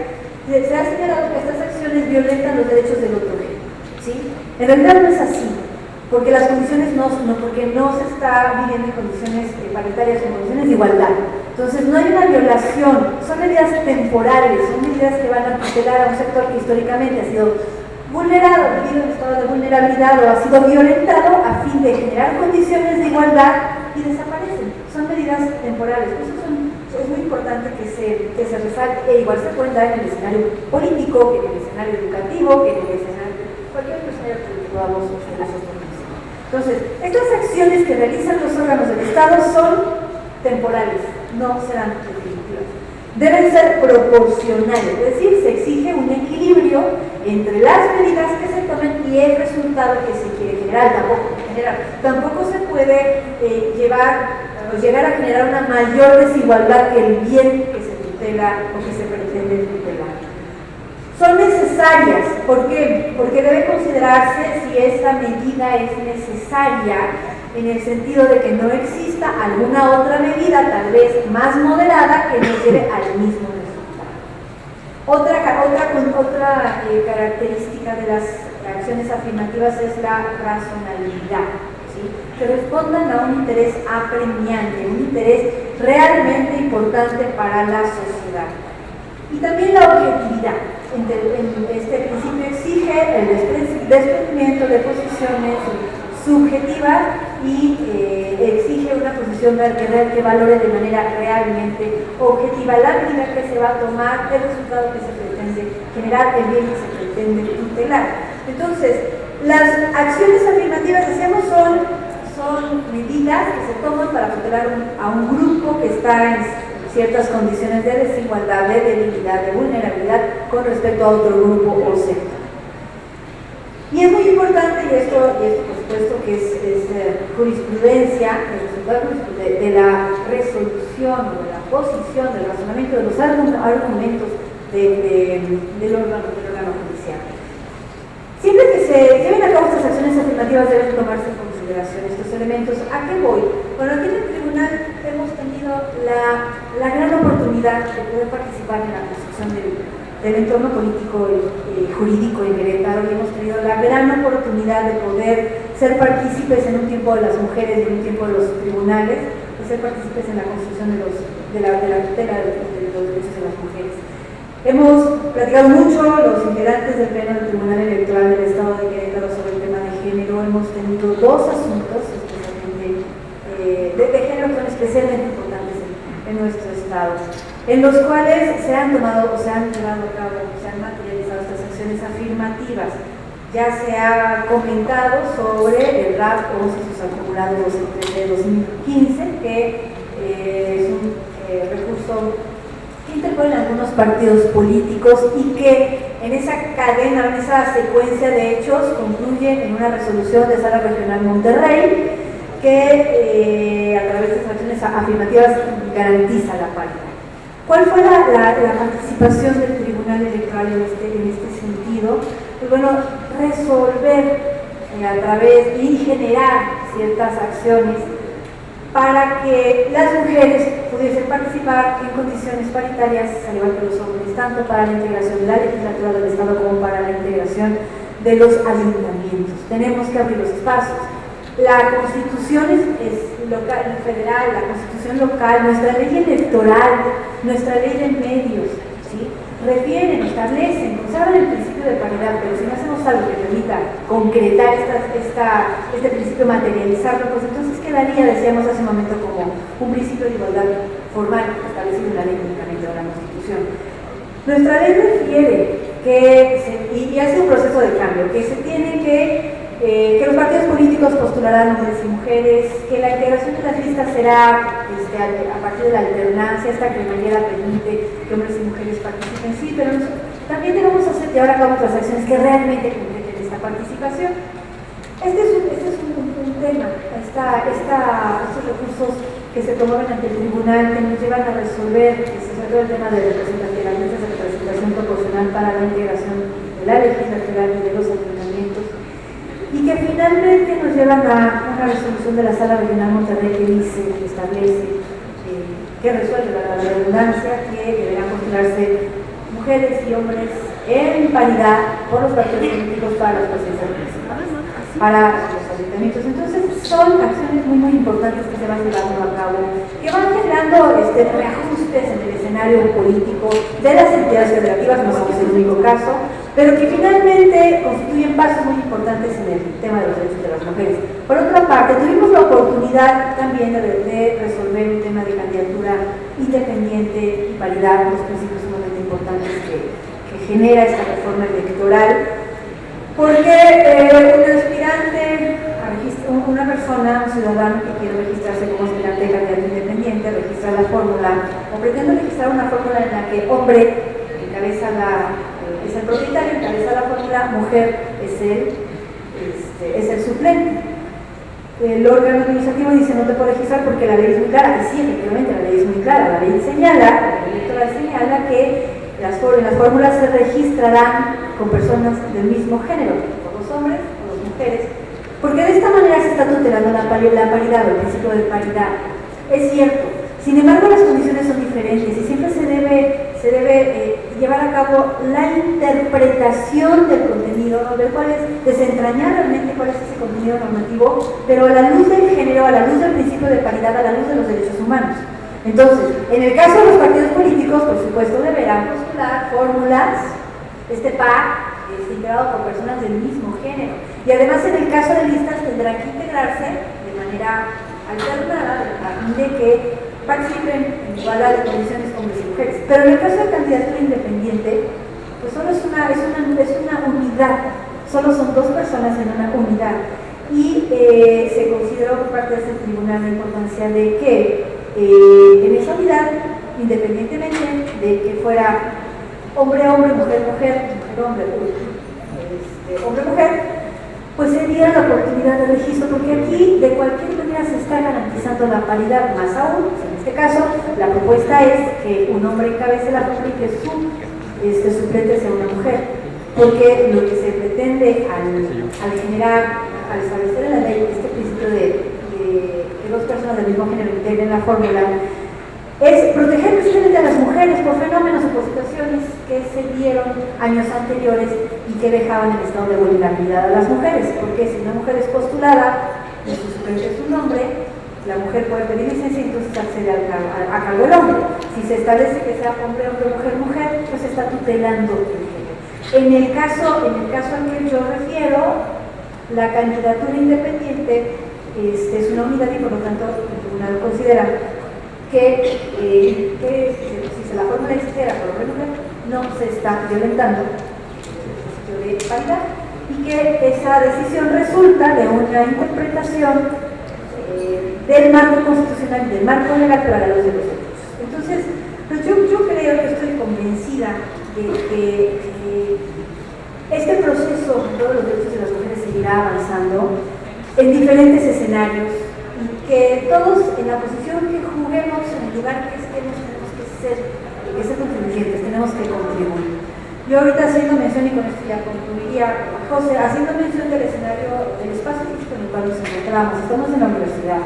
se ha señalado que estas acciones violentan los derechos del otro género, ¿sí? En realidad no es así, porque las condiciones porque no se está viviendo en condiciones paritarias, en condiciones de igualdad. Entonces no hay una violación, son medidas temporales, son medidas que van a tutelar a un sector que históricamente ha sido vulnerado, vivido en estado de vulnerabilidad o ha sido violentado a fin de generar condiciones de igualdad y desaparecen. Son medidas temporales. Es muy importante que se resalte, e igual se pueden dar en el escenario político, que en el escenario educativo, que en el escenario, cualquier escenario que podamos hacer nosotros mismos. Entonces, estas acciones que realizan los órganos del Estado son temporales, no serán definitivas. Deben ser proporcionales, es decir, se exige un equilibrio entre las medidas que se tomen y el resultado que se quiere generar. Tampoco se puede llegar a generar una mayor desigualdad que el bien que se tutela o que se pretende tutelar. Son necesarias, ¿por qué? Porque debe considerarse si esta medida es necesaria en el sentido de que no exista alguna otra medida, tal vez más moderada, que nos lleve al mismo resultado. Otra característica de las acciones afirmativas es la razonabilidad, ¿sí? Que respondan a un interés apremiante, un interés realmente importante para la sociedad. Y también la objetividad. Este principio exige el desprendimiento de posiciones subjetivas y exige una posición que valore de manera realmente objetiva la medida que se va a tomar, el resultado que se pretende generar, el bien que se pretende tutelar. Entonces, las acciones afirmativas, decíamos, son medidas que se toman para tutelar a un grupo que está en ciertas condiciones de desigualdad, de debilidad, de vulnerabilidad con respecto a otro grupo o sector. Y es muy importante, y esto por supuesto que es jurisprudencia, el resultado de la resolución o de la posición, del razonamiento, de los argumentos del órgano judicial. Siempre que se lleven a cabo estas acciones afirmativas deben tomarse en consideración estos elementos. ¿A qué voy? Bueno, aquí en el tribunal hemos tenido la gran oportunidad de poder participar en la construcción del entorno político y jurídico en Querétaro, y hemos tenido la gran oportunidad de poder ser partícipes en un tiempo de las mujeres y en un tiempo de los tribunales, de ser partícipes en la construcción de la tutela de los derechos de las mujeres. Hemos platicado mucho los integrantes del Pleno del Tribunal Electoral del Estado de Querétaro sobre el tema de género. Hemos tenido dos asuntos especialmente de género que son especialmente importantes en nuestro Estado, en los cuales se han tomado o se han llevado a cabo, se han materializado estas acciones afirmativas. Ya se ha comentado sobre el RAP o sus acumulados de 2015, que es un recurso que interponen algunos partidos políticos y que en esa cadena, en esa secuencia de hechos, concluye en una resolución de Sala Regional Monterrey que a través de estas acciones afirmativas garantiza la paridad. ¿Cuál fue la participación del Tribunal Electoral en este sentido? Pues bueno, resolver a través y generar ciertas acciones para que las mujeres pudiesen participar en condiciones paritarias, al igual que los hombres, tanto para la integración de la legislatura del Estado como para la integración de los ayuntamientos. Tenemos que abrir los espacios. La Constitución es local, federal, la Constitución local, nuestra ley electoral, nuestra ley de medios, ¿sí? Refieren, establecen, consagran el principio de paridad, pero si no hacemos algo que permita concretar este principio, materializarlo, pues entonces quedaría, decíamos hace un momento, como un principio de igualdad formal establecido en la ley únicamente de la Constitución. Nuestra ley refiere y hace un proceso de cambio, que se tiene que los partidos políticos postularán hombres y mujeres, que la integración de las listas será a partir de la alternancia, esta cremallera permite que hombres y mujeres participen, sí, pero también debemos llevar a cabo otras acciones que realmente completen esta participación. Este es un tema, estos recursos que se tomaron ante el tribunal, que nos llevan a resolver, sobre todo el tema de representatividad, de representación proporcional para la integración de la legislatura y de los ayuntamientos, y que finalmente nos llevan a una resolución de la Sala Regional Monterrey que dice, que establece, que resuelve la redundancia, que deberán postularse mujeres y hombres en paridad por los partidos políticos para las presidencias municipales, para los ayuntamientos. Entonces son acciones muy importantes que se van llevando a cabo, que van generando reajustes en el escenario político de las entidades federativas, no somos el único caso, pero que finalmente constituyen pasos muy importantes en el tema de los derechos de las mujeres. Por otra parte, tuvimos la oportunidad también de resolver un tema de candidatura independiente y paridad, unos principios sumamente importantes que genera esta reforma electoral, porque un aspirante, una persona, un ciudadano que quiere registrarse como aspirante de candidato independiente, registra la fórmula, o pretende registrar una fórmula en la que hombre encabeza es el propietario, encabeza la fórmula, mujer es el suplente. El órgano administrativo dice no te puedo registrar porque la ley es muy clara, y sí, efectivamente la ley es muy clara, la ley señala, la ley electoral señala que las fórmulas se registrarán con personas del mismo género, por los hombres o las mujeres, porque de esta manera se está tutelando la paridad, el principio de paridad. Es cierto, sin embargo las condiciones son diferentes y siempre se debe llevar a cabo la interpretación del contenido, del cual es desentrañar realmente cuál es ese contenido normativo, pero a la luz del género, a la luz del principio de paridad, a la luz de los derechos humanos. Entonces, en el caso de los partidos políticos, por supuesto, deberán postular fórmulas, este PAC integrado por personas del mismo género. Y además, en el caso de listas, tendrán que integrarse de manera alternada a fin de que participen en igualdad de condiciones hombres y mujeres. Pero en el caso de candidatura independiente, pues solo es una unidad, solo son dos personas en una unidad. Y se consideró por parte de este tribunal la importancia de que en esa unidad, independientemente de que fuera hombre-hombre, mujer-mujer, mujer-hombre, hombre-mujer, pues se diera la oportunidad de registro, porque aquí de cualquier manera se está garantizando la paridad, más aún, en este caso, la propuesta es que un hombre encabece la fórmula y que su suplente sea una mujer, porque lo que se pretende al establecer en la ley este principio de que dos personas del mismo género integren la fórmula, es proteger precisamente a las mujeres por fenómenos o por situaciones que se dieron años anteriores y que dejaban en estado de vulnerabilidad a las mujeres, porque si una mujer es postulada y su suplente es un hombre, la mujer puede pedir licencia y entonces accede a cargo del hombre. Si se establece que sea hombre, mujer, pues se está tutelando el género. En el caso al que yo refiero, la candidatura independiente es una unidad y por lo tanto el tribunal considera que si la fórmula existiera por hombre y mujer, no se está violentando el principio de paridad y que esa decisión resulta de una interpretación del marco constitucional, del marco legal para los derechos. Entonces, pues yo creo que estoy convencida de que este proceso de todos los derechos de las mujeres seguirá avanzando en diferentes escenarios que todos en la posición que juguemos, en el lugar que estemos, tenemos que ser contribuyentes, tenemos que contribuir. Yo ahorita haciendo mención, y con esto ya concluiría, José, haciendo mención del escenario, del espacio físico en el cual nos encontramos, estamos en la universidad.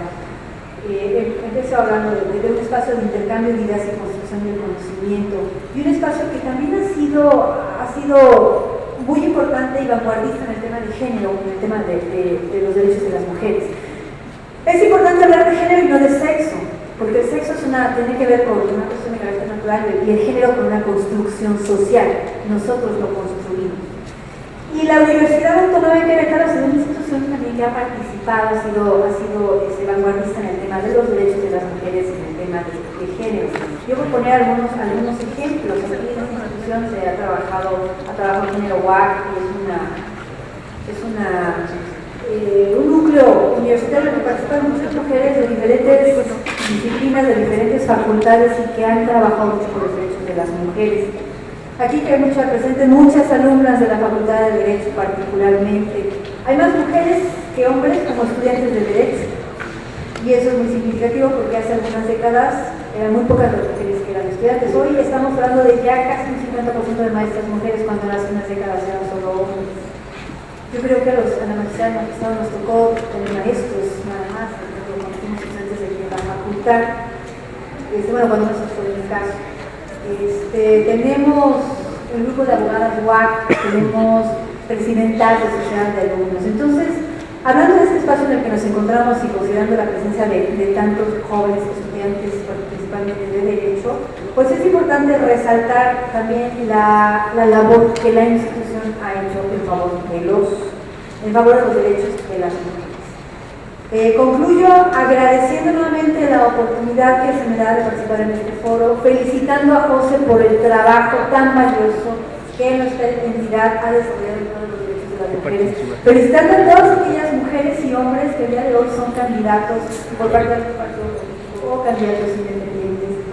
Empecé hablando de un espacio de intercambio de ideas y construcción del conocimiento, y un espacio que también ha sido muy importante y vanguardista en el tema de género, en el tema de los derechos de las mujeres. Es importante hablar de género y no de sexo, porque el sexo tiene que ver con una cuestión de carácter natural y el género con una construcción social. Nosotros lo construimos. Y la Universidad Autónoma de Querétaro es una institución también que ha participado, ha sido vanguardista en el tema de los derechos de las mujeres, en el tema de género. Yo voy a poner algunos ejemplos. Aquí en esta institución se ha trabajado género WAC, y es un núcleo universitario que participan muchas mujeres de diferentes disciplinas, de diferentes facultades y que han trabajado mucho por los derechos de las mujeres. Aquí que hay presentes muchas alumnas de la Facultad de Derecho particularmente. Hay más mujeres que hombres como estudiantes de Derecho, y eso es muy significativo porque hace algunas décadas eran muy pocas las mujeres que eran estudiantes. Hoy estamos hablando de ya casi un 50% de maestras mujeres, cuando hace unas décadas eran solo hombres. Yo creo que a la maestría nos tocó tener maestros nada más, cuando fuimos estudiantes de la facultad, cuando no se fue en mi caso. Tenemos el grupo de abogadas WAC, tenemos presidentas de sociedad de alumnos. Entonces, hablando de este espacio en el que nos encontramos y considerando la presencia de tantos jóvenes estudiantes, principalmente de Derecho, pues es importante resaltar también la labor que la institución ha hecho en favor de los derechos de las mujeres. Concluyo agradeciendo nuevamente la oportunidad que se me da de participar en este foro, felicitando a José por el trabajo tan valioso que nuestra entidad ha desarrollado en todos los derechos de las mujeres, felicitando a todas aquellas mujeres y hombres que el día de hoy son candidatos por parte de los partidos políticos o candidatos independientes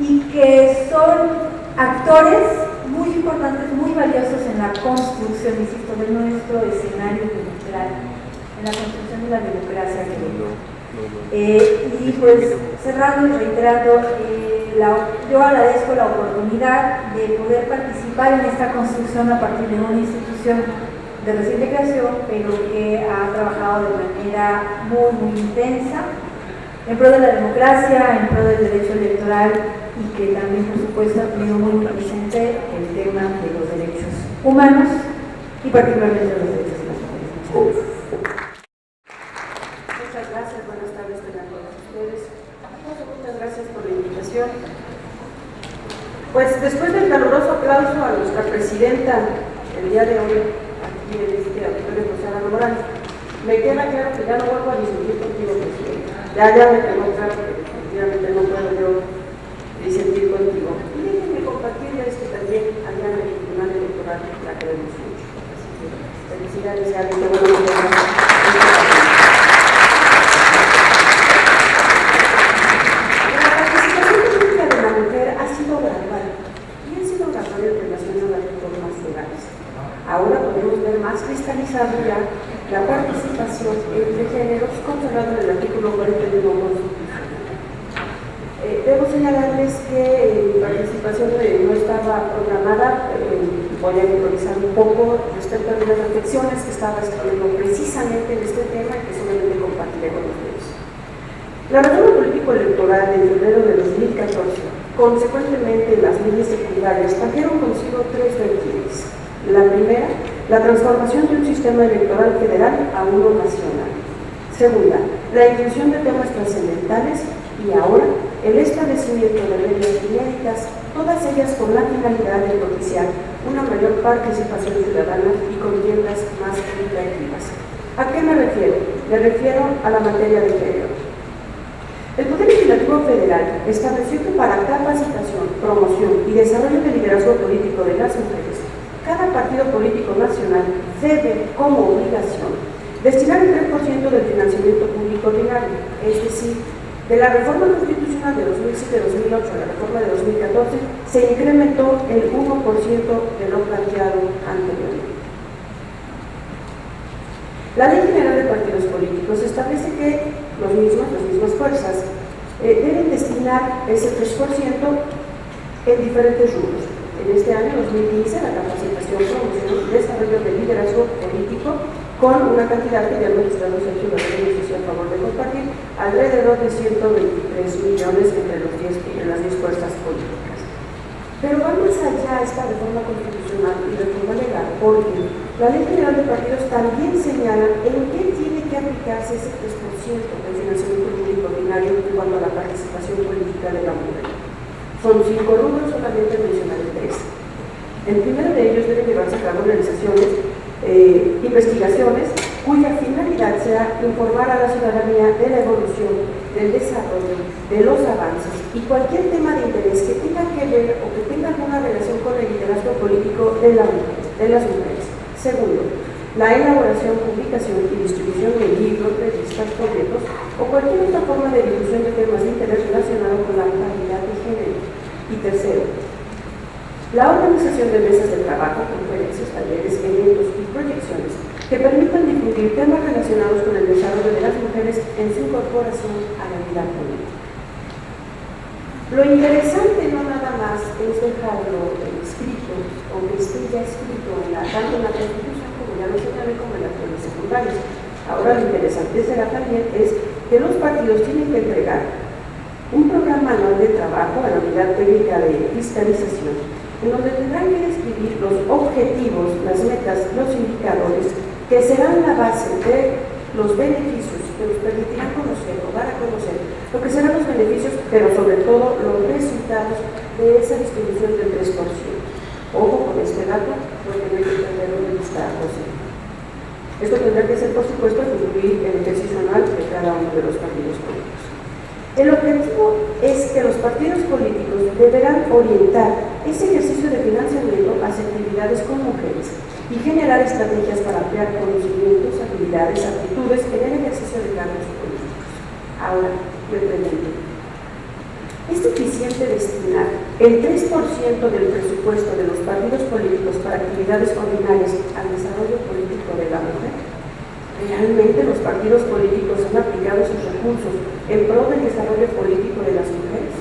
y que son actores muy importantes, muy valiosos en la construcción, insisto, de nuestro escenario democrático, en la construcción de la democracia. Y pues cerrando y reiterando, yo agradezco la oportunidad de poder participar en esta construcción a partir de una institución de reciente creación, pero que ha trabajado de manera muy intensa en pro de la democracia, en pro del derecho electoral, y que también, por supuesto, ha tenido muy presente el tema de los derechos humanos y particularmente los derechos de las mujeres. Muchas gracias, buenas tardes a todos ustedes. Muchas gracias por la invitación. Pues después del caluroso aplauso a nuestra presidenta el día de hoy, aquí en este auditorio José Adán Morales, me queda claro que ya no vuelvo a discutir contigo, presidenta. Ya me quedó claro que efectivamente no puedo yo disentir contigo. Y déjenme compartirles que también allá en el Tribunal Electoral la queremos mucho. Así que felicidades a alguien que bueno que ahora podemos ver más cristalizado ya la participación entre géneros consagrado en el artículo 41 constitucional. Debo señalarles que mi participación no estaba programada, voy a improvisar un poco respecto a las reflexiones que estaba escribiendo precisamente en este tema que solamente compartiré con ustedes. La reforma político-electoral en febrero de 2014, consecuentemente las leyes secundarias, trajeron consigo tres vertientes. La primera, la transformación de un sistema electoral federal a uno nacional. Segunda, la inclusión de temas trascendentales y ahora el establecimiento de reglas inéditas, todas ellas con la finalidad de propiciar una mayor participación ciudadana y contiendas más equitativas. ¿A qué me refiero? Me refiero a la materia de género. El Poder Legislativo Federal estableció que para capacitación, promoción y desarrollo del liderazgo político de las mujeres, cada partido político nacional debe, como obligación, destinar el 3% del financiamiento público ordinario, es decir, de la reforma constitucional de 2007-2008 a la reforma de 2014, se incrementó el 1% de lo planteado anteriormente. La Ley General de Partidos Políticos establece que las mismas fuerzas, deben destinar ese 3% en diferentes rubros. En este año 2015, la capacitación, promoción y desarrollo del liderazgo político, con una cantidad que ya el magistrado Sergio Valdez nos hizo a favor de compartir, alrededor de 123 millones entre las 10 fuerzas políticas. Pero va más allá esta reforma constitucional y reforma legal, porque la Ley General de Partidos también señala en qué tiene que aplicarse ese 3% del financiamiento público ordinario en cuanto a la participación política de la mujer. Son 5 rubros, solamente mencionaré 3. El primero de ellos debe llevarse a cabo organizaciones, investigaciones, cuya finalidad será informar a la ciudadanía de la evolución, del desarrollo, de los avances y cualquier tema de interés que tenga que ver o que tenga alguna relación con el liderazgo político de las mujeres. Segundo, la elaboración, publicación y distribución de libros, revistas, folletos o cualquier otra forma de difusión de temas de interés relacionados con la paridad de género. Y tercero, la organización de mesas de trabajo, conferencias, talleres, eventos y proyecciones que permitan difundir temas relacionados con el desarrollo de las mujeres en su incorporación a la vida política. Lo interesante no nada más es dejarlo escrito, o que esté ya escrito tanto en la Constitución, como ya lo señalé, como en las leyes secundarias. Ahora lo interesante será también es que los partidos tienen que entregar un programa anual de trabajo a la unidad técnica de fiscalización, en donde tendrán que describir los objetivos, las metas, los indicadores, que serán la base de los beneficios que nos permitirán conocer o dar a conocer lo que serán los beneficios, pero sobre todo los resultados de esa distribución del 3%. Ojo con este dato, porque no hay que perderlo de vista, José. Esto tendrá que ser, por supuesto, incluir el ejercicio anual de cada uno de los partidos políticos. El objetivo es que los partidos políticos deberán orientar ese ejercicio de financiamiento hacia actividades con mujeres y generar estrategias para ampliar conocimientos, habilidades, aptitudes en el ejercicio de cargos políticos. Ahora, me pregunto, ¿es suficiente destinar el 3% del presupuesto de los partidos políticos para actividades ordinarias al desarrollo político de la mujer? ¿Realmente los partidos políticos han aplicado sus recursos en pro del desarrollo político de las mujeres?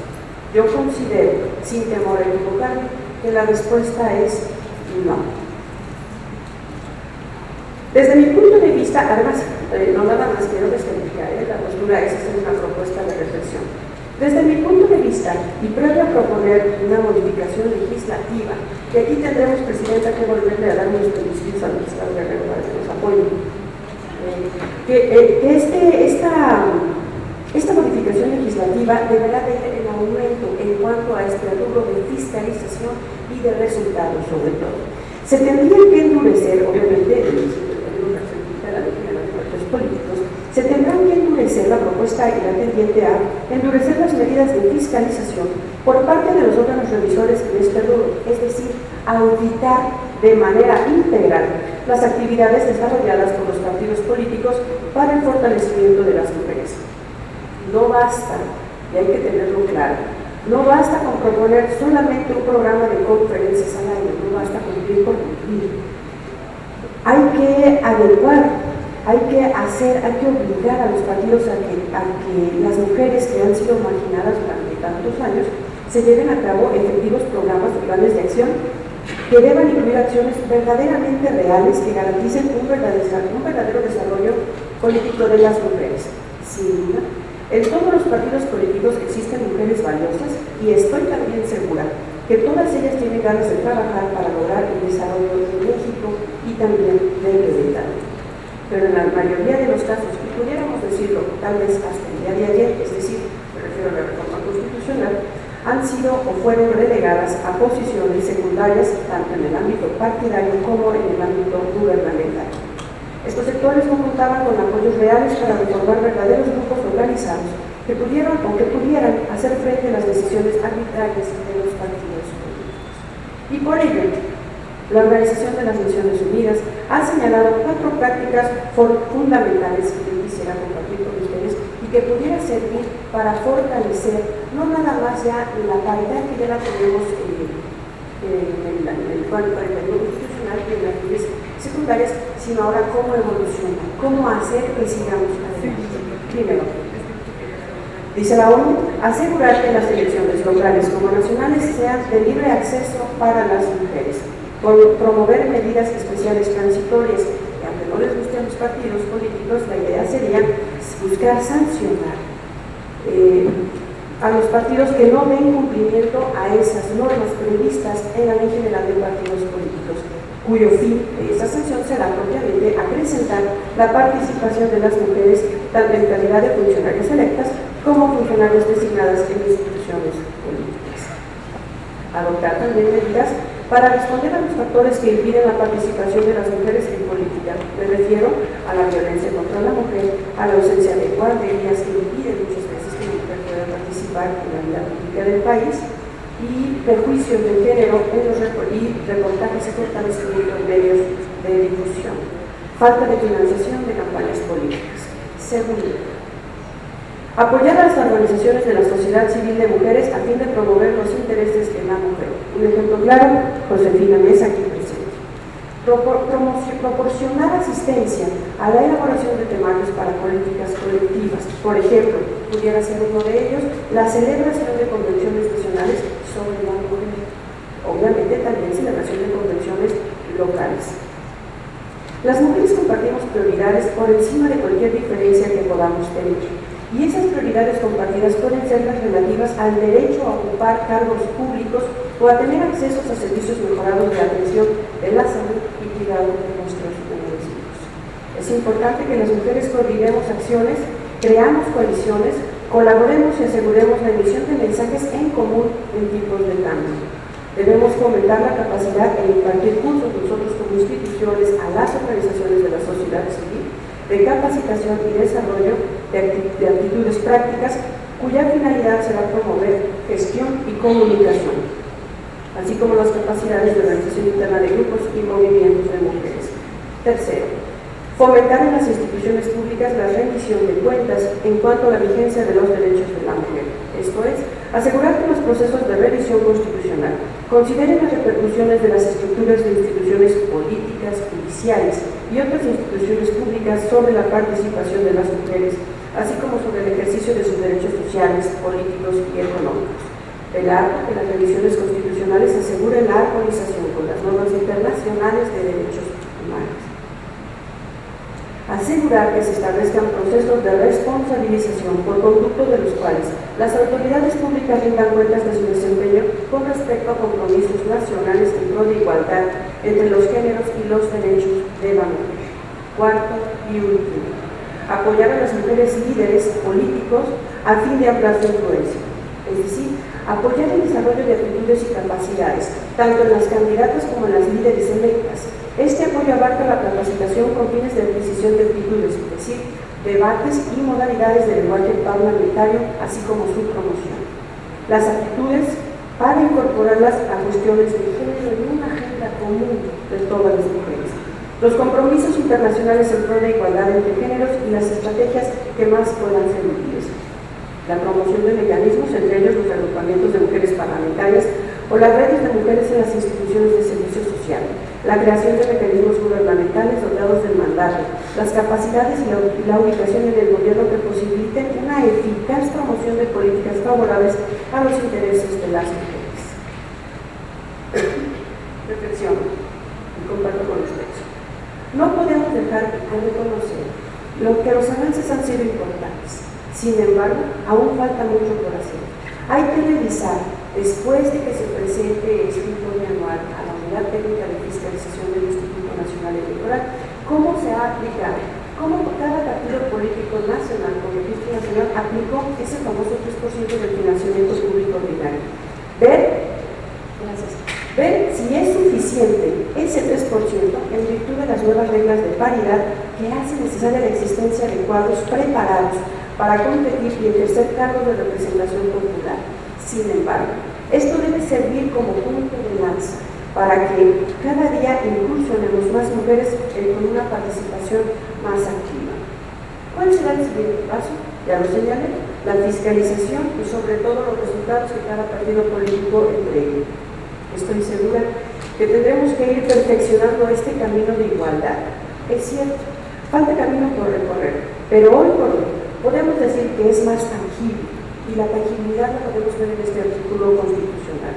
Yo considero, sin temor a equivocarme, que la respuesta es no. Desde mi punto de vista, además, no nada más quiero descalificar, la postura es hacer una propuesta de reflexión. Desde mi punto de vista, y previo a proponer una modificación legislativa, que aquí tendremos, Presidenta, que volverle a dar unos beneficios al magistrado Guerrero para que nos apoye, esta modificación legislativa deberá de ir en aumento en cuanto a este rubro de fiscalización y de resultados, sobre todo. Se tendría que endurecer, obviamente, la Ley General de Partidos Políticos, se tendrán que endurecer la propuesta y la tendiente a endurecer las medidas de fiscalización por parte de los órganos revisores en este rubro, es decir, auditar de manera integral las actividades desarrolladas por los partidos políticos para el fortalecimiento de las mujeres. No basta, y hay que tenerlo claro, no basta con proponer solamente un programa de conferencias al año, no basta cumplir por cumplir. Hay que adecuar, hay que obligar a los partidos a que las mujeres que han sido marginadas durante tantos años se lleven a cabo efectivos programas o planes de acción que deban incluir acciones verdaderamente reales que garanticen un verdadero desarrollo político de las mujeres. Sin duda, en todos los partidos políticos existen mujeres valiosas y estoy también segura que todas ellas tienen ganas de trabajar para lograr el desarrollo de México y también de Querétaro. Pero en la mayoría de los casos, y pudiéramos decirlo tal vez hasta el día de ayer, es decir, me refiero a la reforma constitucional, han sido o fueron relegadas a posiciones secundarias tanto en el ámbito partidario como en el ámbito gubernamental. Estos sectores no contaban con apoyos reales para reformar verdaderos grupos organizados que pudieran hacer frente a las decisiones arbitrarias de los partidos políticos. Y por ello, la Organización de las Naciones Unidas ha señalado 4 prácticas fundamentales que yo quisiera compartir con ustedes y que pudiera servir para fortalecer no nada más ya la paridad que ya la tenemos en el 41 constitucional y en las leyes secundarias, sino ahora cómo evoluciona, cómo hacer que sigamos adelante. Primero, Dice la ONU, asegurar que las elecciones locales como nacionales sean de libre acceso para las mujeres, promover medidas especiales transitorias, y aunque no les gusten los partidos políticos, la idea sería buscar sancionar a los partidos que no den cumplimiento a esas normas previstas en la Ley General de Partidos Políticos, cuyo fin de esa sanción será propiamente acrecentar la participación de las mujeres tanto en calidad de funcionarias electas como funcionarias designadas en instituciones políticas. Adoptar también medidas para responder a los factores que impiden la participación de las mujeres en política. Me refiero a la violencia contra la mujer, a la ausencia de guarderías que impiden muchas veces que la mujer pueda participar en la vida pública del país, y perjuicios de género en los reportajes y fortalecimiento de medios de difusión. Falta de financiación de campañas políticas. Segundo, apoyar a las organizaciones de la sociedad civil de mujeres a fin de promover los intereses de la mujer. Un ejemplo claro, Josefina Mesa aquí presente. Proporcionar asistencia a la elaboración de temas para políticas colectivas. Por ejemplo, pudiera ser uno de ellos la celebración de convenciones nacionales sobre la mujer. Obviamente también celebración de convenciones locales. Las mujeres compartimos prioridades por encima de cualquier diferencia que podamos tener. Y esas prioridades compartidas pueden ser las relativas al derecho a ocupar cargos públicos o a tener accesos a servicios mejorados de atención de la salud y cuidado de nuestros menores hijos. Es importante que las mujeres coordinemos acciones, creamos coaliciones, colaboremos y aseguremos la emisión de mensajes en común en tiempos de cambio. Debemos fomentar la capacidad e impartir cursos nosotros como instituciones a las organizaciones de la sociedad civil de capacitación y desarrollo de actitudes prácticas cuya finalidad será promover gestión y comunicación, así como las capacidades de organización interna de grupos y movimientos de mujeres. Tercero, fomentar en las instituciones públicas la rendición de cuentas en cuanto a la vigencia de los derechos de la mujer. Esto es, asegurar que los procesos de revisión constitucional consideren las repercusiones de las estructuras de instituciones políticas, judiciales y otras instituciones públicas sobre la participación de las mujeres, así como sobre el ejercicio de sus derechos sociales, políticos y económicos. Velar que las revisiones constitucionales aseguren la armonización con las normas internacionales de derechos humanos. Asegurar que se establezcan procesos de responsabilización por conducto de los cuales las autoridades públicas rindan cuentas de su desempeño con respecto a compromisos nacionales en pro de igualdad entre los géneros y los derechos de la mujer. Cuarto y último, apoyar a las mujeres líderes políticos a fin de ampliar su influencia, es decir, apoyar el desarrollo de actitudes y capacidades, tanto en las candidatas como en las líderes electas. Este apoyo abarca la capacitación con fines de adquisición de actitudes, es decir, debates y modalidades de lenguaje parlamentario, así como su promoción. Las actitudes para incorporarlas a cuestiones de género en una agenda común de todas las mujeres. Los compromisos internacionales en pro de igualdad entre géneros y las estrategias que más puedan ser útiles. La promoción de mecanismos, entre ellos los agrupamientos de mujeres parlamentarias o las redes de mujeres en las instituciones de servicio social. La creación de mecanismos gubernamentales dotados del mandato, las capacidades y la ubicación en el gobierno que posibiliten una eficaz promoción de políticas favorables a los intereses de las mujeres. Reflexión, y comparto con ustedes. No podemos dejar de reconocer que los avances han sido importantes. Sin embargo, aún falta mucho por hacer. Hay que revisar, después de que se presente este informe anual a la Unidad Técnica de Fiscalización del Instituto Nacional Electoral, cómo se ha aplicado, cómo cada partido político nacional con registro nacional aplicó ese famoso 3% del financiamiento público ordinario. Ver si es suficiente ese 3% en virtud de las nuevas reglas de paridad que hacen necesaria la existencia de cuadros preparados para competir y ejercer cargos de representación popular. Sin embargo, esto debe servir como punto de lanza para que cada día incursionemos más mujeres con una participación más activa. ¿Cuál será el siguiente paso? Ya lo señalé, la fiscalización y sobre todo los resultados que cada partido político entregue. Estoy segura que tendremos que ir perfeccionando este camino de igualdad. Es cierto, falta camino por recorrer, pero hoy por hoy podemos decir que es más tangible, y la tangibilidad la podemos ver en este artículo constitucional.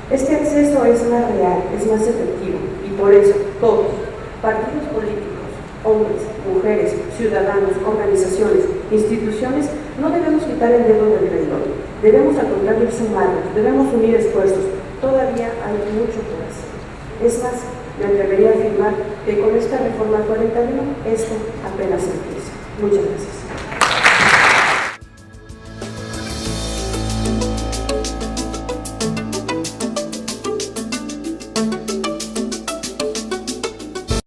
Este acceso es más real, es más efectivo y por eso todos, partidos políticos, hombres, mujeres, ciudadanos, organizaciones, instituciones, no debemos quitar el dedo del renglón, debemos al contrario sumarnos, debemos unir esfuerzos, todavía hay mucho por hacer. Es más, me atrevería a afirmar que con esta reforma 41 esto apenas empieza. Muchas gracias.